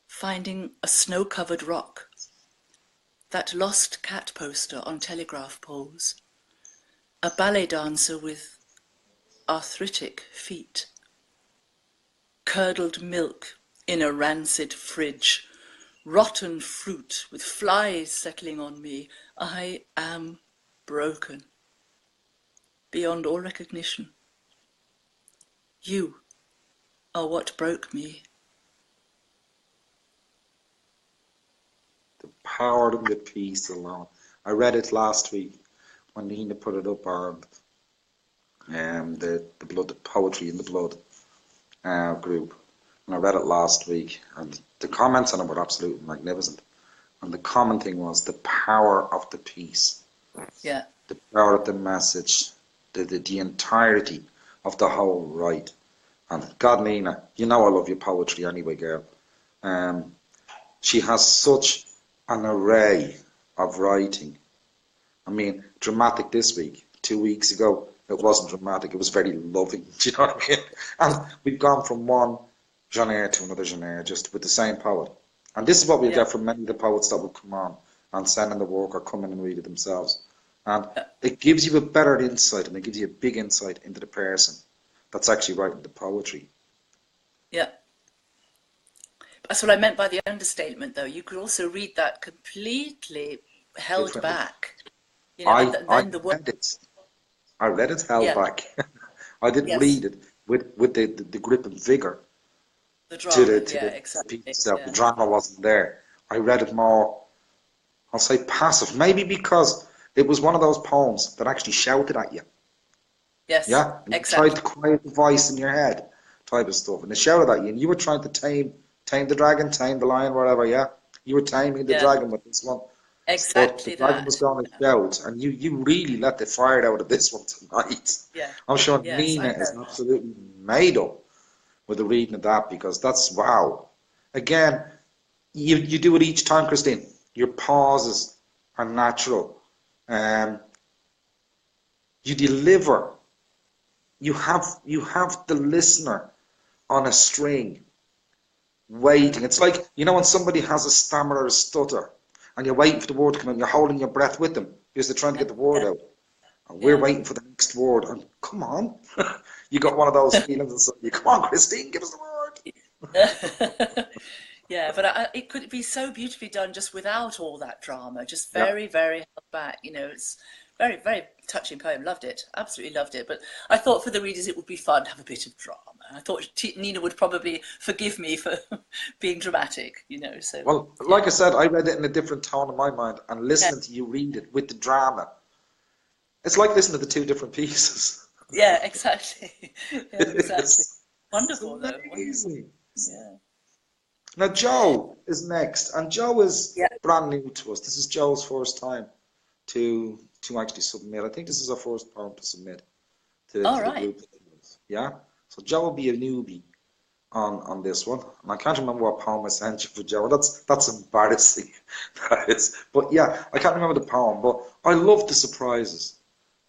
finding a snow-covered rock, that lost cat poster on telegraph poles, a ballet dancer with arthritic feet, curdled milk in a rancid fridge, rotten fruit with flies settling on me. I am broken beyond all recognition. You are what broke me. The power of the piece alone. I read it last week when Nina put it up on the blood, the poetry in the blood group, and I read it last week, and the comments on it were absolutely magnificent. And the common thing was the power of the piece, Yeah, the power of the message, the entirety of the whole right. And God, Nina, you know I love your poetry anyway, girl. She has such an array of writing. I mean, dramatic this week. 2 weeks ago, it wasn't dramatic. It was very loving. Do you know what I mean? And we've gone from one genre to another genre, just with the same poet. And this is what we'll yeah, get from many of the poets that will come on and send in the work or come in and read it themselves. And it gives you a better insight, and it gives you a big insight into the person that's actually writing the poetry. yeah. That's what I meant by the understatement, though. You could also read that completely held Differently. back. You know, and then the word. read it. I read it held Yeah. back. I didn't Yes. read it with the grip and vigor The to drama, the yeah, exactly. piece itself. Yeah. The drama wasn't there. I read it more, I'll say passive, maybe because it was one of those poems that actually shouted at you. Yes, Yeah, and you exactly. tried to quiet the voice in your head, type of stuff, and it shouted at you, and you were trying to tame the dragon, tame the lion, whatever. Yeah, you were taming the Yeah, dragon with this one. But the exactly dragon was that. going to shout, and you really let the fire out of this one tonight. Yeah, I'm sure yes, I Nina is know. absolutely made up with the reading of that, because that's wow. Again, you do it each time, Christine. Your pauses are natural. Um, you deliver. You have the listener on a string waiting. It's like, when somebody has a stammer or a stutter, and you're waiting for the word to come out, and you're holding your breath with them because they're trying to get the word Yeah, out. And we're yeah. waiting for the next word. And come on, you got one of those feelings inside you. Come on, Christine, give us the word. Yeah, but it could be so beautifully done just without all that drama, just Yeah. very, very held back. It's very, very touching poem. Loved it, absolutely loved it. But I thought for the readers it would be fun to have a bit of drama. I thought Nina would probably forgive me for being dramatic, you know. So Well, yeah, like I said, I read it in a different tone in my mind, and yeah, listening to you read it with the drama, it's like listening to the two different pieces. yeah, exactly. Yeah, exactly. It's Wonderful though. Wonderful. amazing. Yeah. Now, Joe is next, and Joe is Yeah. brand new to us. This is Joe's first time to actually submit. I think this is our first poem to submit All to the right. group. Yeah. So Joe will be a newbie on this one, and I can't remember what poem I sent you for Joe. That's embarrassing. That is. But yeah, I can't remember the poem. But I love the surprises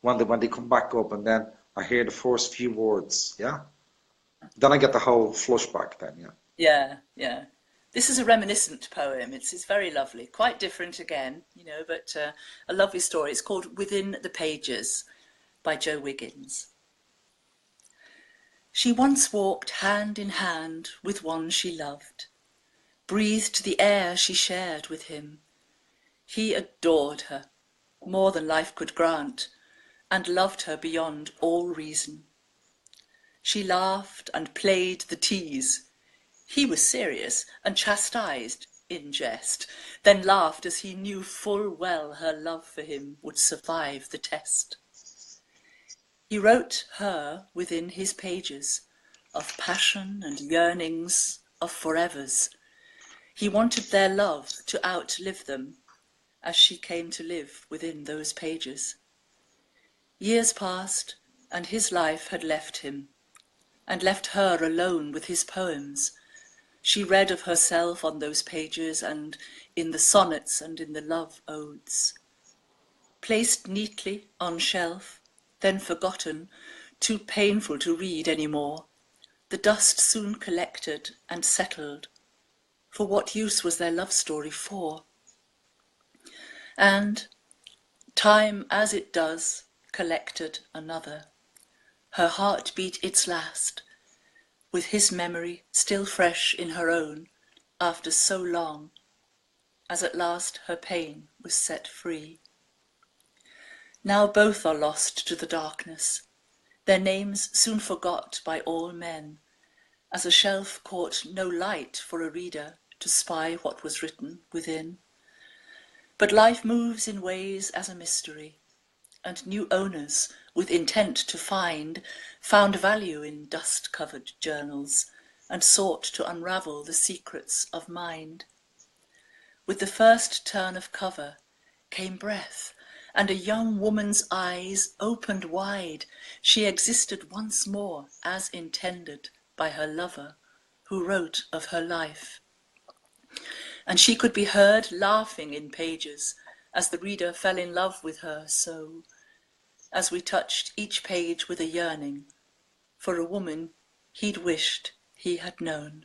when they come back up, and then I hear the first few words. Yeah. Then I get the whole flush back. Then yeah. Yeah, yeah. This is a reminiscent poem. It's very lovely, quite different again, you know, but a lovely story. It's called Within the Pages by Joe Wiggins. She once walked hand in hand with one she loved, breathed the air she shared with him. He adored her, more than life could grant, and loved her beyond all reason. She laughed and played the tease. He was serious and chastised in jest, then laughed as he knew full well her love for him would survive the test. He wrote her within his pages of passion and yearnings of forevers. He wanted their love to outlive them as she came to live within those pages. Years passed and his life had left him and left her alone with his poems. She read of herself on those pages and in the sonnets and in the love odes. Placed neatly on shelf, then forgotten, too painful to read any more, the dust soon collected and settled. For what use was their love story for? And time, as it does, collected another. Her heart beat its last, with his memory still fresh in her own after so long, as at last her pain was set free. Now both are lost to the darkness, their names soon forgot by all men, as a shelf caught no light for a reader to spy what was written within. But life moves in ways as a mystery, and new owners, with intent to find, found value in dust-covered journals and sought to unravel the secrets of mind. With the first turn of cover came breath, and a young woman's eyes opened wide. She existed once more as intended by her lover, who wrote of her life. And she could be heard laughing in pages as the reader fell in love with her so, as we touched each page with a yearning for a woman he'd wished he had known.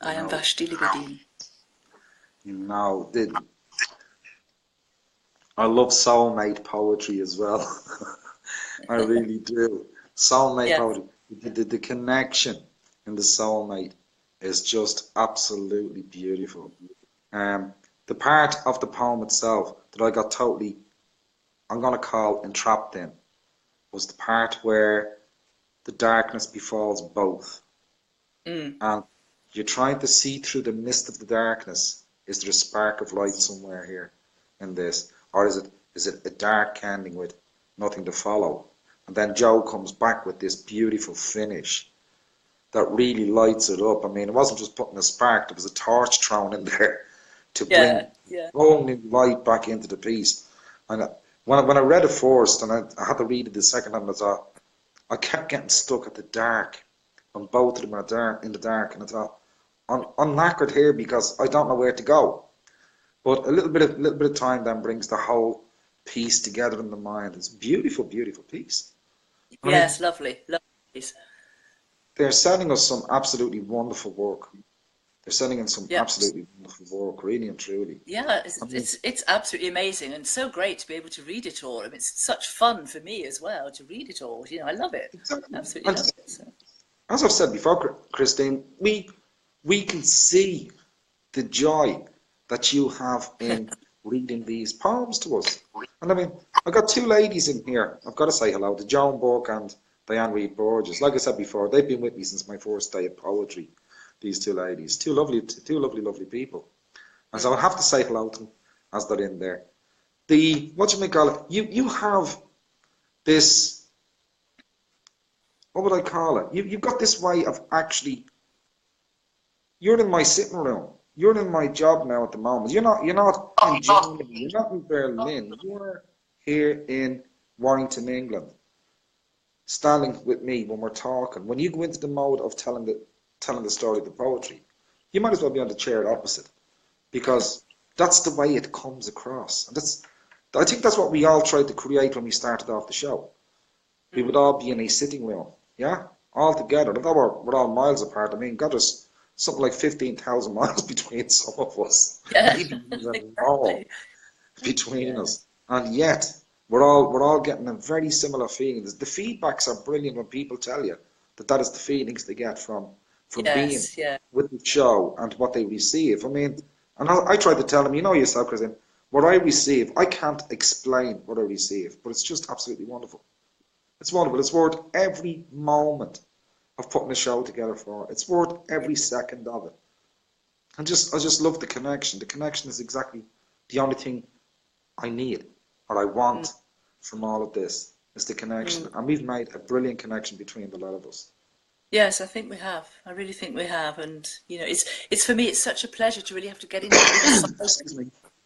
I am Vashti Ligodin. You know, I love soulmate poetry as well. I really do. Soulmate Yes. poetry. The connection in the soulmate is just absolutely beautiful. The part of the poem itself that I got totally, I'm going to call entrapped in, was the part where the darkness befalls both. And you're trying to see through the mist of the darkness. Is there a spark of light somewhere here in this? Or is it a dark ending with nothing to follow? And then Joe comes back with this beautiful finish that really lights it up. I mean, it wasn't just putting a spark, there was a torch thrown in there to bring whole new light back into the piece. And when I read it first, and I had to read it the second time, I kept getting stuck at the dark. And both of them are in the dark, and I thought, I'm knackered here because I don't know where to go. But a little bit of time then brings the whole piece together in the mind. It's a beautiful, beautiful piece. Yes, lovely, lovely piece. They're sending us some absolutely wonderful work. They're sending in some absolutely wonderful work, really and truly. Yeah, it's absolutely amazing and so great to be able to read it all. I mean, it's such fun for me as well to read it all. You know, I love it. Exactly. Absolutely love it. So. As I've said before, Christine, we can see the joy that you have in reading these poems to us. And I mean, I've got two ladies in here. I've got to say hello to Joan Burke and Diane Reid Borges. Like I said before, they've been with me since my first day of poetry. These two ladies, two lovely people. And so I have to say hello to them as they're in there. You have this, what would I call it? You've got this way of actually, you're in my sitting room. You're in my job now at the moment. You're not in Germany, you're not in Berlin. You're here in Warrington, England, standing with me when we're talking. When you go into the mode of telling the story of the poetry, you might as well be on the chair opposite, because that's the way it comes across. And I think that's what we all tried to create when we started off the show. We would all be in a sitting room, yeah, all together. Although we're all miles apart. I mean, God, there's something like 15,000 miles between some of us. Yeah, Even more between us, and yet we're all getting a very similar feeling. The feedbacks are brilliant when people tell you that is the feelings they get from being with the show and what they receive. I mean, and I try to tell them, you know yourself, Christine, what I receive, I can't explain what I receive, but it's just absolutely wonderful. It's wonderful. It's worth every moment of putting a show together for. It's worth every second of it. I just love the connection. The connection is exactly the only thing I need or I want from all of this, is the connection. And we've made a brilliant connection between the lot of us. Yes, I think we have. I really think we have. And, you know, it's for me, it's such a pleasure to really have to get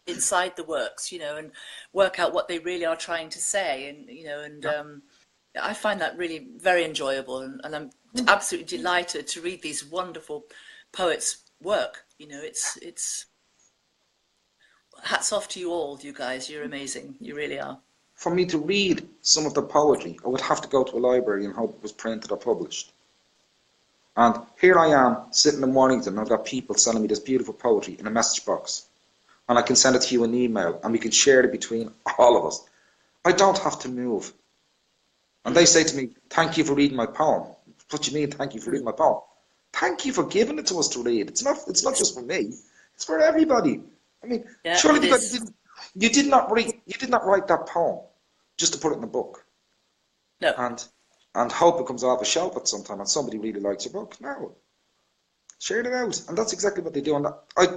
inside the works, you know, and work out what they really are trying to say. And, you know, and I find that really very enjoyable. And I'm absolutely delighted to read these wonderful poets' work. You know, it's hats off to you all, you guys. You're amazing. You really are. For me to read some of the poetry, I would have to go to a library and hope it was printed or published. And here I am, sitting in Warrington, and I've got people sending me this beautiful poetry in a message box. And I can send it to you in email, and we can share it between all of us. I don't have to move. And they say to me, thank you for reading my poem. What do you mean, thank you for reading my poem? Thank you for giving it to us to read. It's not just for me, it's for everybody. I mean, surely because you did not write that poem just to put it in a book. No. And hope it comes off a shelf at some time and somebody really likes your book. No. Share it out. And that's exactly what they do. And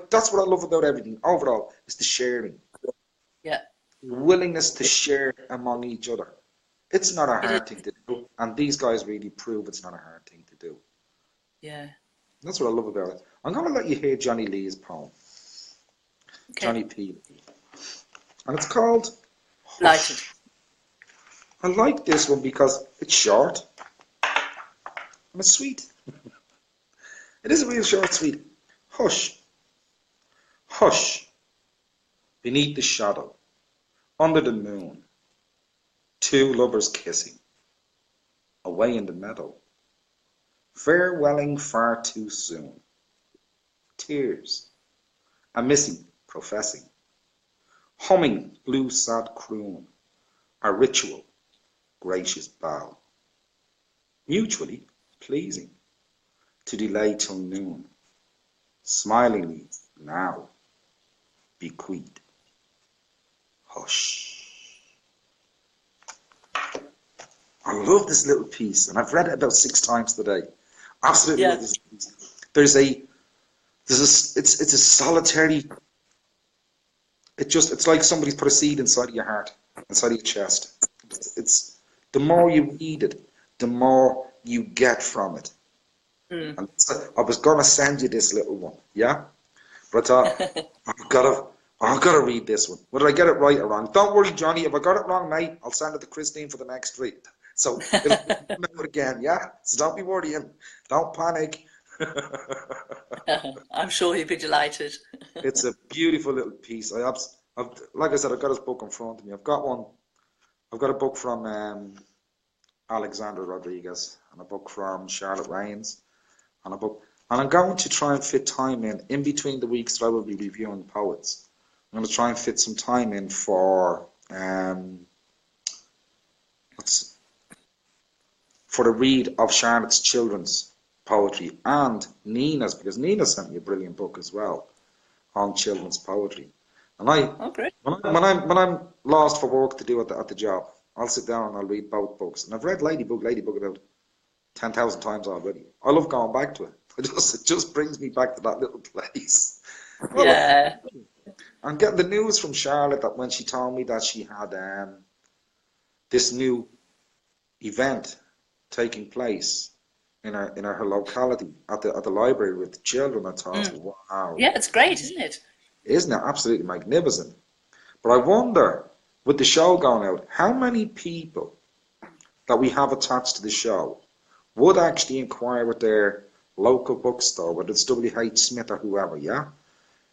that's what I love about everything overall, is the sharing. Yeah. Willingness to share among each other. It's not a hard thing to do. And these guys really prove it's not a hard thing to do. Yeah. That's what I love about it. I'm going to let you hear Johnny Lee's poem. Okay. Johnny P. Lee. And it's called Lighted. I like this one because it's short and it's sweet. It is a real short, sweet. Hush, hush, beneath the shadow, under the moon, two lovers kissing, away in the meadow, farewelling far too soon, tears, a missing professing, humming blue sad croon, a ritual gracious bow, mutually pleasing, to delay till noon, smilingly now, bequeathed, hush. I love this little piece, and I've read it about 6 times today. Absolutely love this piece. It's a solitary. It's like somebody's put a seed inside of your heart, inside of your chest. It's the more you read it, the more you get from it. And I was gonna send you this little one, yeah, but I thought I've got to read this one. Whether I get it right or wrong, don't worry, Johnny. If I got it wrong, mate, I'll send it to Christine for the next read. So it'll come out again, yeah. So don't be worrying. Don't panic. I'm sure he'd be delighted. It's a beautiful little piece. Like I said, I've got his book in front of me. I've got a book from Alexandra Rodriguez, and a book from Charlotte Rains, and I'm going to try and fit time in between the weeks that I will be reviewing poets. I'm going to try and fit some time in for the read of Charlotte's children's poetry and Nina's, because Nina sent me a brilliant book as well on children's poetry. And when I'm lost for work to do at the job, I'll sit down and I'll read both books. And I've read Ladybug about 10,000 times already. I love going back to it. It just brings me back to that little place. Well, Yeah. I'm getting the news from Charlotte that when she told me that she had this new event taking place in her locality at the library with the children, I thought, wow, Yeah, it's great, isn't it? isn't it absolutely magnificent? But I wonder, with the show going out, how many people that we have attached to the show would actually inquire with their local bookstore, whether it's WH Smith or whoever, yeah?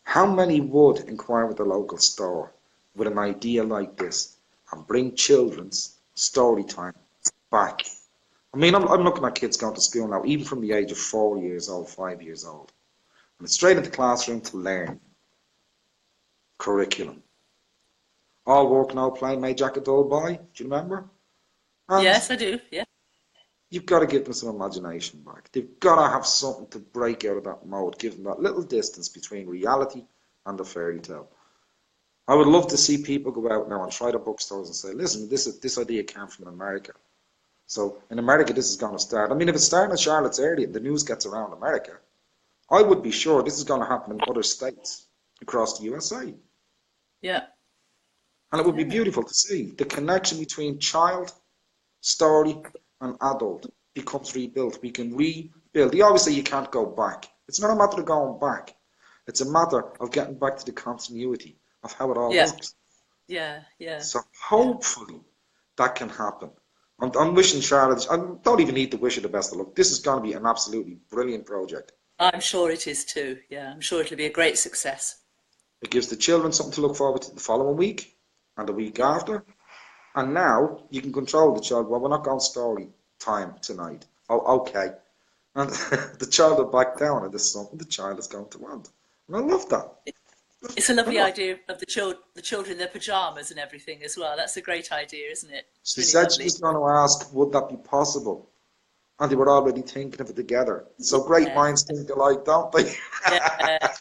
How many would inquire with the local store with an idea like this and bring children's story time back? I mean, I'm looking at kids going to school now, even from the age of 4 years old, 5 years old. And it's straight into the classroom to learn curriculum. All work, no play, made Jack a dull boy. Do you remember? And Yes, I do. Yeah. you've got to give them some imagination back. They've got to have something to break out of that mode, give them that little distance between reality and the fairy tale. I would love to see people go out now and try the bookstores and say, listen, this idea came from America. So in America, this is going to start. I mean, if it's starting in Charlotte's area and the news gets around America, I would be sure this is going to happen in other states across the USA. Yeah. And it would be beautiful to see the connection between child, story, and adult becomes rebuilt. We can rebuild. They always say you can't go back. It's not a matter of going back. It's a matter of getting back to the continuity of how it all Yeah. works. Yeah. Yeah. So hopefully that can happen. I'm wishing Charlotte, I don't even need to wish her the best of luck. This is going to be an absolutely brilliant project. I'm sure it is too. Yeah, I'm sure it'll be a great success. It gives the children something to look forward to the following week and the week after. And now you can control the child. Well, we're not going story time tonight. Oh, okay. And the child will back down, and there's something the child is going to want. And I love that. It's a lovely idea of the children in their pajamas and everything as well. That's a great idea, isn't it? It's She really said lovely. she was going to ask, would that be possible? And they were already thinking of it together. So great Yeah. minds think alike, don't they? Yeah.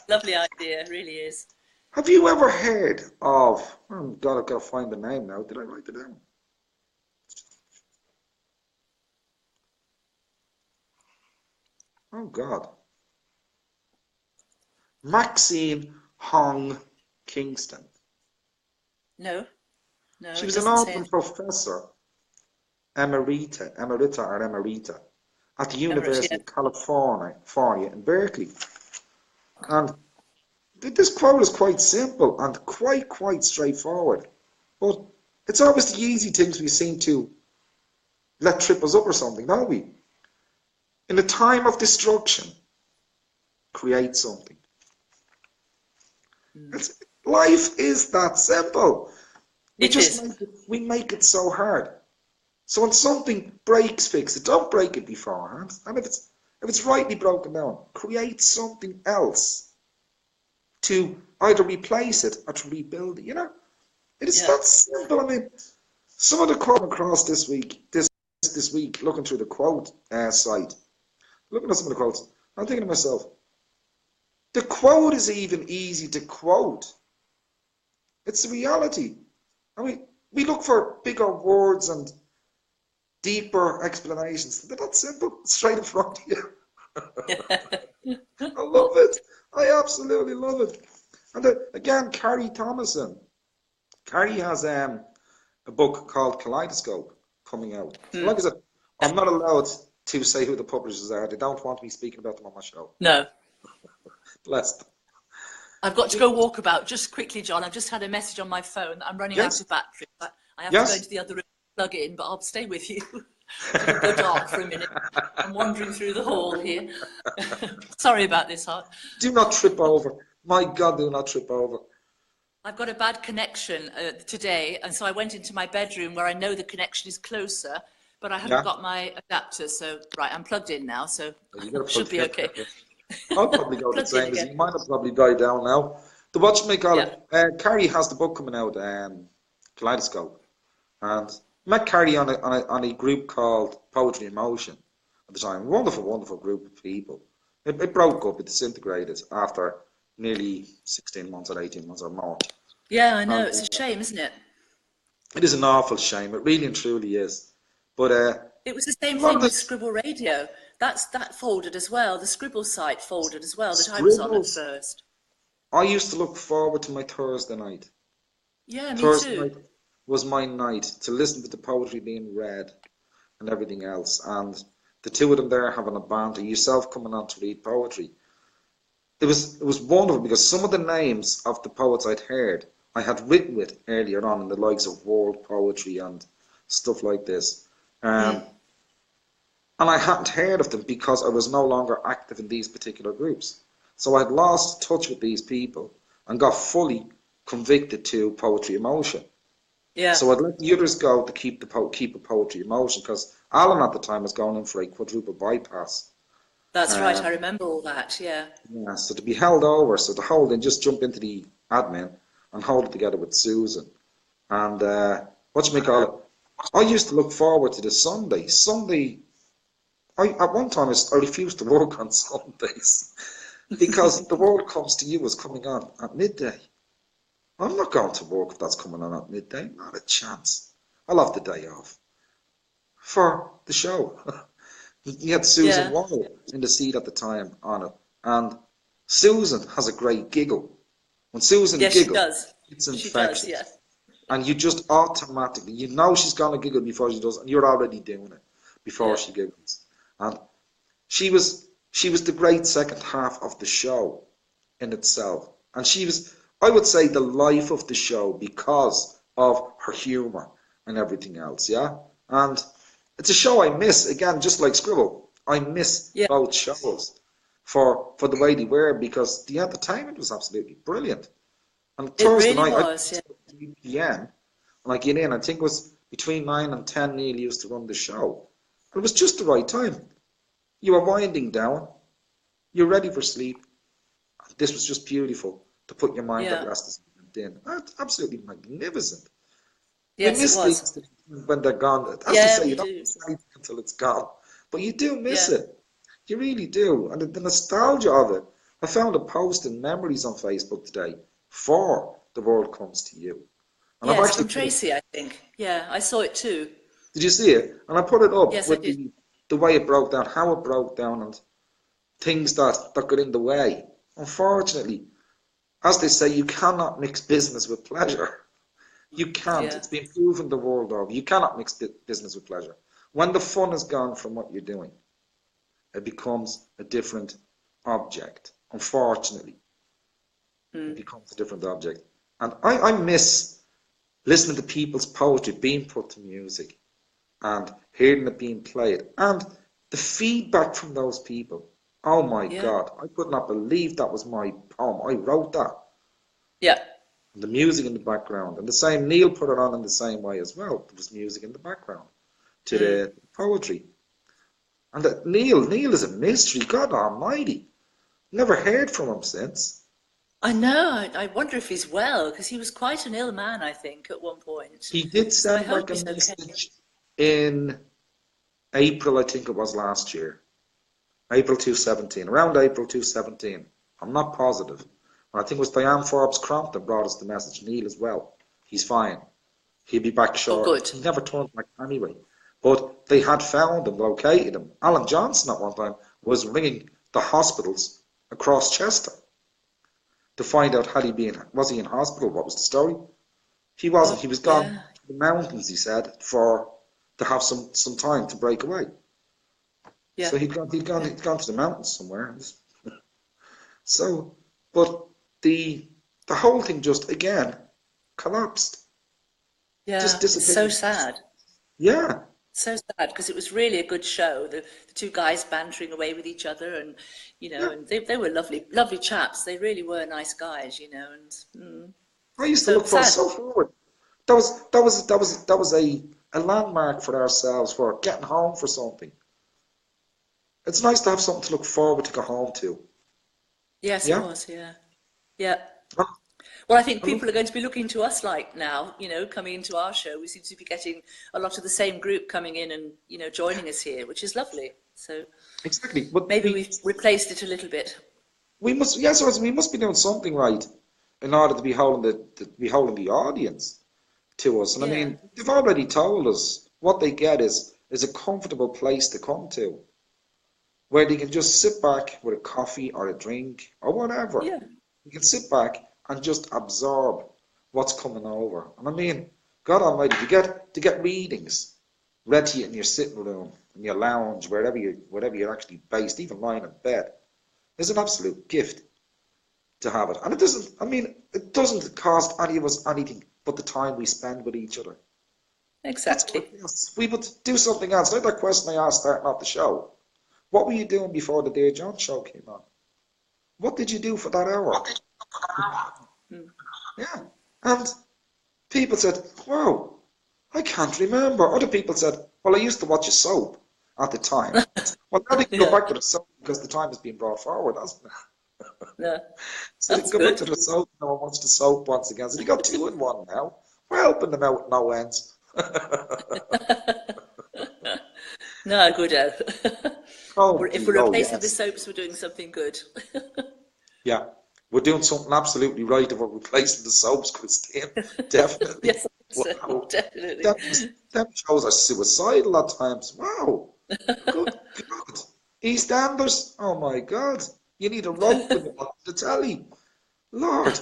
Lovely idea, it really is. Have you ever heard of, oh God, I've got to find the name now. Did I write it down? Oh God. Maxine Hong Kingston. No, She it was an doesn't say Auckland it. professor, emerita at the University of California in Berkeley. And this quote is quite simple and quite straightforward. But it's always the easy things we seem to let trip us up or something, don't we? In a time of destruction, create something. Life is that simple. It is. We make it so hard. So when something breaks, fix it. Don't break it beforehand. And if it's rightly broken down, create something else to either replace it or to rebuild it. You know, it is that simple. I mean, some of the quote across this week, looking through the quote site, looking at some of the quotes, I'm thinking to myself, the quote is even easy to quote. It's the reality. I mean, we look for bigger words and deeper explanations. They're that simple, straight in front of you. I love it. I absolutely love it. And again, Carrie Thomason. Carrie has a book called Kaleidoscope coming out. Like I said, I'm not allowed to say who the publishers are. They don't want me speaking about them on my show. No. Blessed. I've got to go walk about. Just quickly, John, I've just had a message on my phone that I'm running out of battery. I have to go into the other room and plug in, but I'll stay with you. It'll go dark for a minute. I'm wandering through the hall here. Sorry about this, Hart. Do not trip over. My God, do not trip over. I've got a bad connection today, and so I went into my bedroom where I know the connection is closer, but I haven't got my adapter. So, right, I'm plugged in now, so should be okay. I'll probably go the same as you. Mine will probably die down now. The whatchamacallit, Carrie has the book coming out, Kaleidoscope, and met Carrie on a group called Poetry in Motion at the time. Wonderful group of people. It broke up, it disintegrated after nearly 16 months or 18 months or more. Yeah, I know. It's a shame, isn't it? It is an awful shame. It really and truly is. But It was the same a lot thing of with the Scribble Radio. That folded as well. The Scribble site folded as well that I was on at scribbles. first. I used to look forward to my Thursday night. Yeah, me Thursday too. night was my night to listen to the poetry being read and everything else. And the two of them there having a banter, yourself coming on to read poetry. It was wonderful because some of the names of the poets I'd heard I had written with earlier on in the likes of world poetry and stuff like this. Um, and I hadn't heard of them because I was no longer active in these particular groups. So I'd lost touch with these people and got fully convicted to poetry emotion. Yeah, So I'd let the others go to keep a poetry emotion because Alan at the time was going in for a quadruple bypass. that's right. I Um, remember all that. Yeah. yeah, so to be held over, so to hold and just jump into the admin and hold it together with Susan. And whatchamacallit, I used to look forward to the Sunday. At one time I refused to work on Sundays because the world comes to you was coming on at midday. I'm not going to work if that's coming on at midday. Not a chance. I'll have the day off for the show. You had Susan Yeah. Wall in the seat at the time on it, and Susan has a great giggle. When Susan Yes, she giggles, does. it's She does. infectious, Yeah. and you just automatically, you know she's gonna giggle before she does, and you're already doing it before Yeah. she giggles. And she was the great second half of the show in itself, and she was, I would say, the life of the show because of her humour and everything else. Yeah, and it's a show I miss again, just like Scribble. I miss Yeah. both shows for the way they were because the entertainment was absolutely brilliant. And It Thursday really night, I was. Yeah. 3 p.m. and I get in. I think it was between 9 and 10. Neil used to run the show. And it was just the right time. You were winding down. You're ready for sleep. This was just beautiful to put your mind at Yeah. rest as you went in. Absolutely magnificent. You Yes, it miss was. these things when they're gone. As they Yeah, say, we you don't do. miss anything until it's gone. But you do miss Yeah. it. You really do. And the nostalgia of it. I found a post in Memories on Facebook today for The World Comes to You. And I've Yes, actually from put it, Tracy, I think. Yeah, I saw it too. did you see it? And I put it up Yes, I with did. the way it broke down, how it broke down, and things that got in the way. Unfortunately, as they say, you cannot mix business with pleasure. You can't. Yeah. It's been proven the world over. You cannot mix business with pleasure. When the fun is gone from what you're doing, it becomes a different object. Unfortunately, it becomes a different object. And I miss listening to people's poetry being put to music and hearing it being played and the feedback from those people. Oh my Yeah. God, I could not believe that was my poem. I wrote that. Yeah. The music in the background. And the same, Neil put it on in the same way as well. There was music in the background to the poetry. And that Neil is a mystery. God almighty. Never heard from him since. I know. I wonder if he's well, because he was quite an ill man, I think, at one point. He did So I send back hope a he's okay. message in April, I think it was last year. April 2017. Around April 2017. I'm not positive. And I think it was Diane Forbes Crompton brought us the message. Neil as well. He's fine. He'll be back Oh, shortly. good. He never turned back anyway. But they had found him, located him. Alan Johnson at one time was ringing the hospitals across Chester to find out was he in hospital? What was the story? He wasn't. He was gone Yeah. to the mountains, he said, to have some time to break away. Yeah. So he'd gone to the mountains somewhere. So, but the whole thing just again collapsed. Yeah. Just It's so disappeared. sad. Yeah. So sad, because it was really a good show. The two guys bantering away with each other, and and they were lovely chaps. They really were nice guys, and I used to so look for sad. so forward. That was a landmark for ourselves for getting home for something. It's nice to have something to look forward to go home to. Yes, it Yeah. was. Yeah. Yeah. Um, Well, I think I look- people are going to be looking to us like now, coming into our show. We seem to be getting a lot of the same group coming in and, joining us here, which is lovely. So Exactly. But maybe we've replaced it a little bit. we must we must be doing something right in order to be holding the audience. to us. And I Yeah. mean, they've already told us what they get is a comfortable place to come to, where they can just sit back with a coffee or a drink or whatever. Yeah. You can sit back and just absorb what's coming over. And I mean, God Almighty, to get readings read to you in your sitting room, in your lounge, wherever you're actually based, even lying in bed, is an absolute gift to have it. And it doesn't cost any of us anything but the time we spend with each other. Exactly. We would do something else. Like that question I asked starting off the show. What were you doing before the Dear John show came on? What did you do for that hour? Yeah. And people said, wow, I can't remember. Other people said, well, I used to watch a soap at the time. Well, now they can go back to the soap because the time has been brought forward, hasn't it? Yeah. So they can go back to the soap. No one wants the soap once again. So you got 2 in 1 now. We're helping them out no ends. No, good. Oh, If we're replacing yes. the soaps, we're doing something good. Yeah, we're doing something absolutely right if we're replacing the soaps, Christine. Definitely. Yes, Wow. definitely. Them shows are suicidal at times. Wow. Good God. EastEnders. Oh my God. You need a rope when you watch the telly. Lord.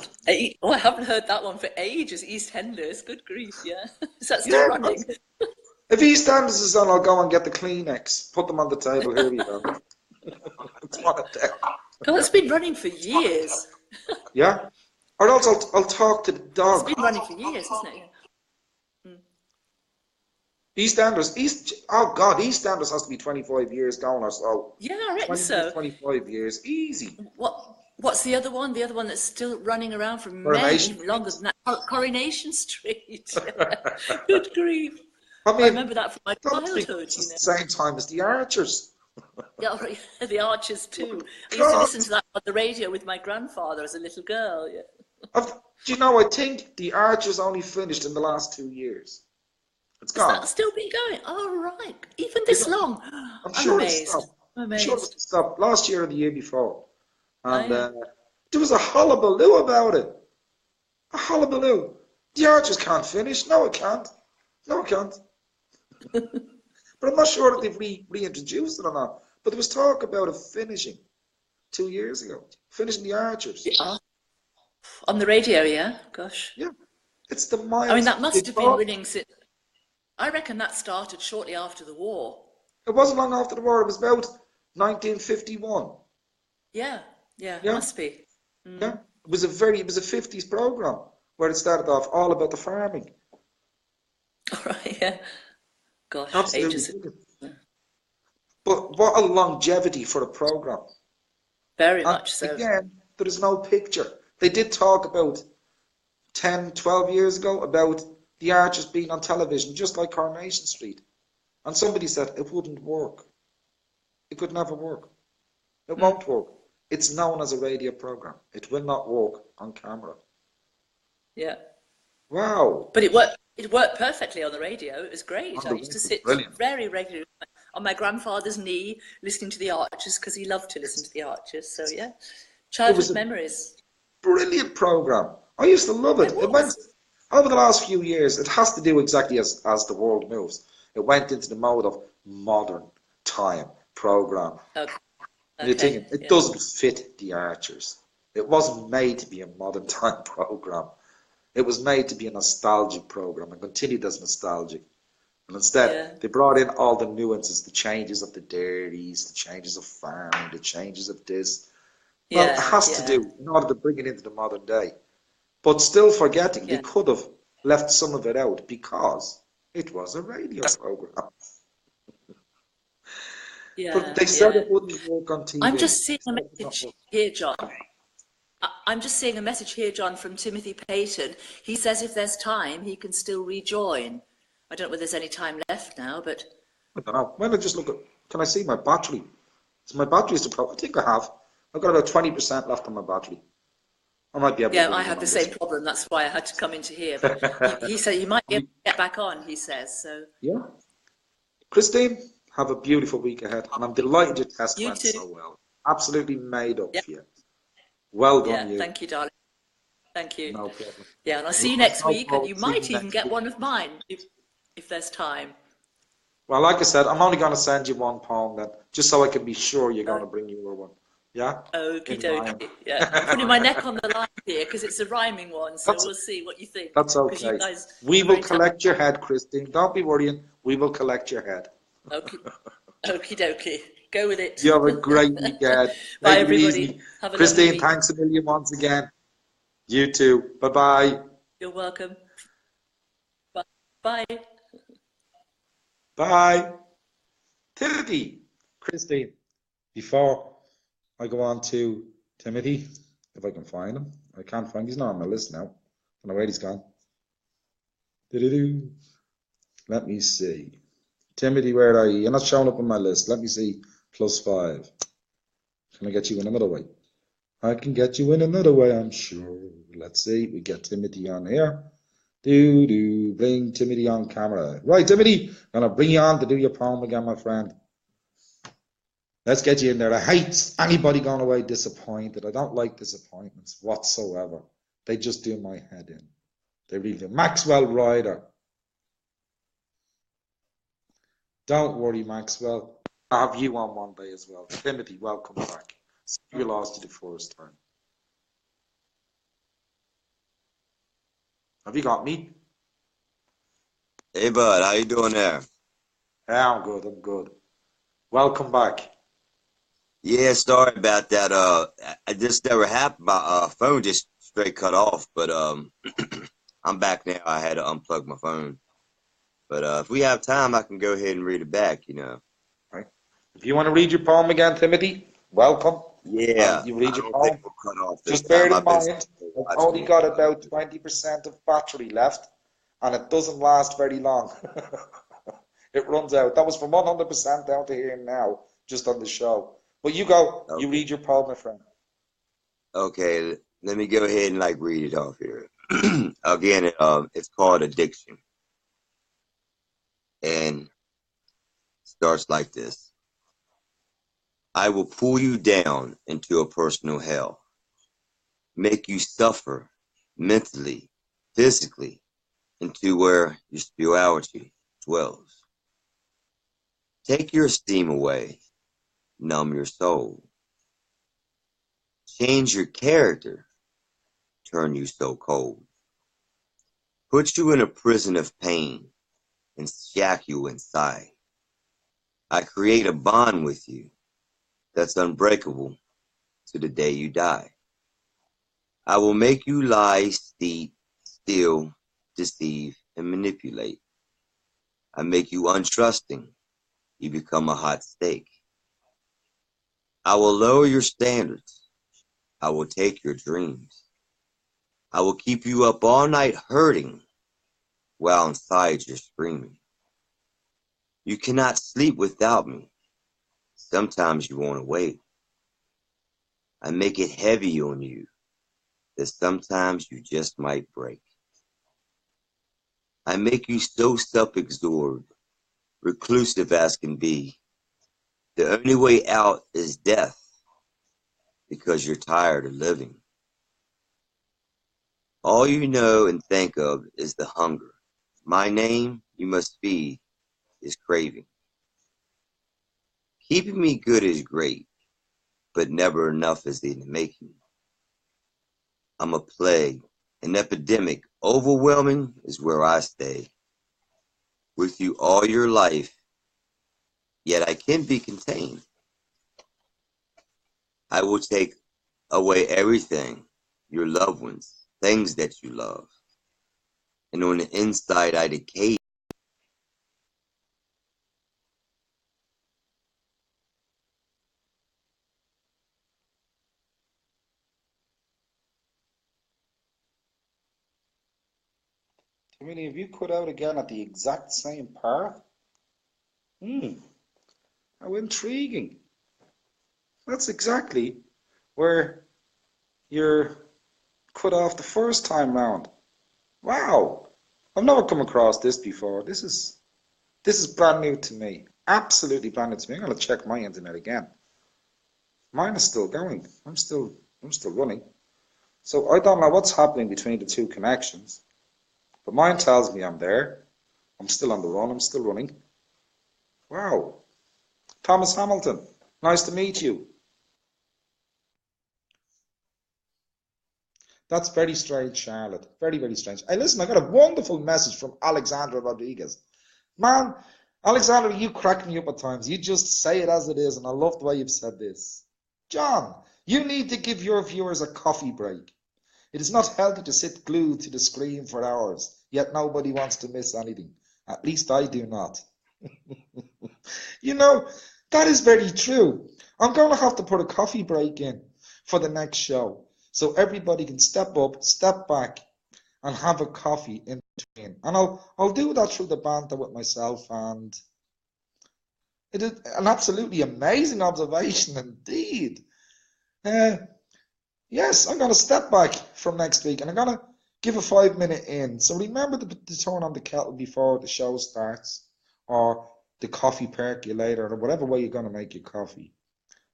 Oh, I haven't heard that one for ages. EastEnders. Good grief, yeah. Is that still Yeah, running? if EastEnders is on, I'll go and get the Kleenex. Put them on the table. Here we go. It's one of them. God, it's been running for years. Yeah. Or else I'll talk to the dog. It's been running for years, hasn't it? EastEnders. Oh God, EastEnders has to be 25 years going or so. Yeah, I reckon 20 so. 25 years. Easy. What's the other one? The other one that's still running around for Coronation even longer than that. Coronation Street. Good grief. I I mean, remember that from my that's because childhood, it's you know. the same time as the Archers. Yeah, right, the Archers too. I used to God. listen to that on the radio with my grandfather as a little girl. Yeah. Do you know, I think the Archers only finished in the last 2 years. It's Has gone. that still been going? Oh, right. Even this long? I'm I'm sure amazed. it stopped. I'm I'm sure amazed. it stopped last year or the year before. And yeah. there was a hullabaloo about it. A hullabaloo. The Archers can't finish. No, it can't. No, it can't. But I'm not sure that they've reintroduced it or not. But there was talk about it finishing 2 years ago. Finishing the Archers. Yeah. On the radio, yeah? Gosh. Yeah. It's the miles. I mean, that must have been running since... I reckon that started shortly after the war. It wasn't long after the war. It was about 1951. Yeah. Yeah. Must be. Yeah. It was a 50s program where it started off all about the farming. All right, yeah. Gosh, Absolutely. ages. But what a longevity for a program. Very And much so. again, there is no picture. They did talk about 10, 12 years ago about the Archers being on television, just like Coronation Street. And somebody said it wouldn't work. It could never work. It won't work. It's known as a radio program. It will not work on camera. Yeah. Wow. But it worked perfectly on the radio. It was great. I used to sit very regularly on my grandfather's knee listening to the Archers because he loved to listen to the Archers. So yeah, childhood memories. Brilliant program. I used to love it. It went over the last few years. It has to do exactly as the world moves. It went into the mode of modern time program. Okay. And you're thinking it doesn't fit the Archers. It wasn't made to be a modern time program. It was made to be a nostalgic program and continued as nostalgic. And instead, they brought in all the nuances, the changes of the dairies, the changes of farming, the changes of this. Well, it has to do in order to bring it into the modern day. But still forgetting, they could have left some of it out because it was a radio program. But they said it wouldn't work on TV. I'm just seeing a message here, John. I'm just seeing a message here, John, from Timothy Payton. He says if there's time, he can still rejoin. I don't know whether there's any time left now, but... I don't know. When I just look at... Can I see my battery? Is my battery the problem? I think I have. I've got about 20% left on my battery. I might be able to... Yeah, I had the same problem. That's why I had to come into here. But he said you might be able to get back on, he says. So. Yeah. Christine, have a beautiful week ahead. And I'm delighted your test went so well. Absolutely made up for you. Well done, you. Thank you, darling. Thank you. No problem. Yeah, and I'll see you Look next forward week, and you to seeing might you even next get week. one of mine if there's time. Well, like I said, I'm only going to send you one poem then, just so I can be sure you're going to bring your one. Yeah? Okie In rhyme. dokie. Yeah, I'm putting my neck on the line here because it's a rhyming one, so That's we'll see what you think. that's Because you okay. guys We are will very collect your head, Christine. Don't be worrying. We will collect your head. talented. Okie dokie. Go with it. You have a great weekend. Bye, Take it everybody. easy. Have a lovely Christine, week. thanks a million once again. You too. Bye-bye. You're welcome. Bye. Bye. Bye. Timothy. Christine, before I go on to Timothy, if I can find him. I can't find, he's not on my list now. I don't know where he's gone. Do-do-do. Let me see. Timothy, where are you? You're not showing up on my list. Let me see. +5. Can I get you in another way? I can get you in another way, I'm sure. Let's see. We get Timothy on here. Bring Timothy on camera. Right, Timothy, I'm gonna bring you on to do your poem again, my friend. Let's get you in there. I hate anybody going away disappointed. I don't like disappointments whatsoever. They just do my head in. They really do. Maxwell Ryder. Don't worry, Maxwell. I'll have you on one day as well. Timothy, welcome back. You lost you the first time. Have you got me? Hey, bud, how you doing there? Yeah, I'm good. I'm good. Welcome back. Yeah, sorry about that. I just never happened. My phone just straight cut off, but I'm back now. I had to unplug my phone. But if we have time, I can go ahead and read it back, you know. Right. If you want to read your poem again, Timothy, welcome. Yeah, You read I your don't think poem. we'll cut off this Just bear time. in I've been mind, I've watching only it. got about 20% of battery left, and it doesn't last very long. It runs out. That was from 100% down to here now, just on the show. But you go, you Okay. read your poem, my friend. Okay, let me go ahead and like read it off here. Again, it's called Addiction, and starts like this. I will pull you down into a personal hell, make you suffer mentally, physically, into where your spirituality dwells. Take your esteem away, numb your soul, change your character, turn you so cold, put you in a prison of pain and shack you inside. I create a bond with you that's unbreakable to the day you die. I will make you lie, steal, deceive, and manipulate. I make you untrusting. You become a hot steak. I will lower your standards. I will take your dreams. I will keep you up all night hurting while inside you're screaming. You cannot sleep without me. Sometimes you want to wait. I make it heavy on you that sometimes you just might break. I make you so self-absorbed, reclusive as can be. The only way out is death because you're tired of living. All you know and think of is the hunger. My name you must feed is craving. Keeping me good is great, but never enough is in the making. I'm a plague, an epidemic, overwhelming is where I stay. With you all your life, yet I can be contained. I will take away everything, your loved ones, things that you love. And on the inside, I decay. Timothy, have you cut out again at the exact same part? How intriguing. That's exactly where you're cut off the first time round. Wow. I've never come across this before. This is brand new to me. Absolutely brand new to me. I'm gonna check my internet again. Mine is still going. I'm still running. So I don't know what's happening between the two connections, but mine tells me I'm there. I'm still on the run. I'm still running. Wow. Thomas Hamilton, nice to meet you. That's very strange, Charlotte. Very, very strange. Hey, listen, I got a wonderful message from Alexandra Rodriguez. Man, Alexandra, you crack me up at times. You just say it as it is, and I love the way you've said this. John, you need to give your viewers a coffee break. It is not healthy to sit glued to the screen for hours, yet nobody wants to miss anything. At least I do not. You know, that is very true. I'm going to have to put a coffee break in for the next show so everybody can step up, step back, and have a coffee in between. And I'll do that through the banter with myself, and it is an absolutely amazing observation indeed. Yes, I'm going to step back from next week and I'm going to give a 5-minute in. So remember to turn on the kettle before the show starts, or the coffee percolator, or whatever way you're going to make your coffee.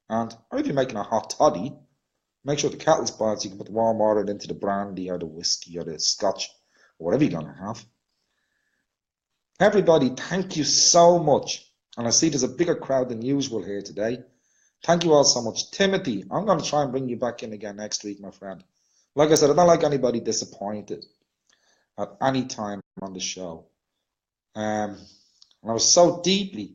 And or if you're making a hot toddy, make sure the kettle's boiled so you can put the warm water into the brandy or the whiskey or the scotch or whatever you're going to have. Everybody, thank you so much. And I see there's a bigger crowd than usual here today. Thank you all so much. Timothy, I'm going to try and bring you back in again next week, my friend. Like I said, I don't like anybody disappointed at any time on the show. And I was so deeply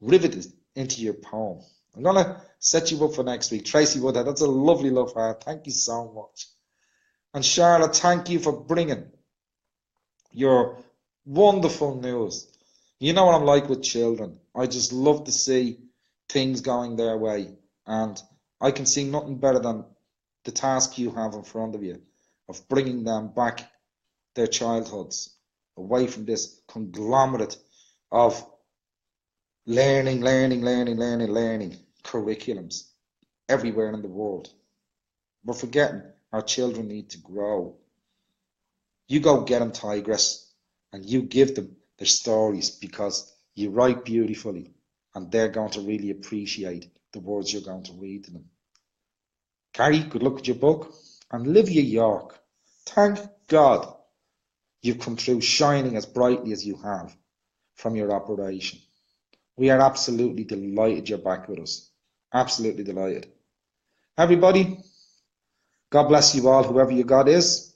riveted into your poem. I'm going to set you up for next week. Tracy Woodhead, that's a lovely love heart. Thank you so much. And Charlotte, thank you for bringing your wonderful news. You know what I'm like with children. I just love to see things going their way. And I can see nothing better than the task you have in front of you of bringing them back their childhoods away from this conglomerate of learning curriculums everywhere in the world. We're forgetting our children need to grow. You go get them, Tigress, and you give them their stories, because you write beautifully and they're going to really appreciate the words you're going to read to them. Carrie, good luck with your book. And Livia York, thank God you've come through shining as brightly as you have from your operation. We are absolutely delighted you're back with us. Absolutely delighted. Everybody, God bless you all, whoever your God is,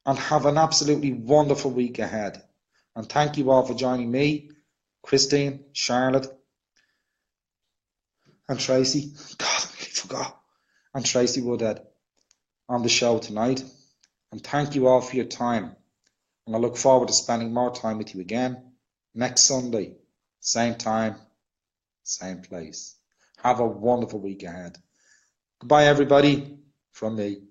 and have an absolutely wonderful week ahead. And thank you all for joining me, Christine, Charlotte, and Tracy. God, I forgot. And Tracy Woodhead on the show tonight. And thank you all for your time. And I look forward to spending more time with you again next Sunday. Same time, same place. Have a wonderful week ahead. Goodbye, everybody, from me.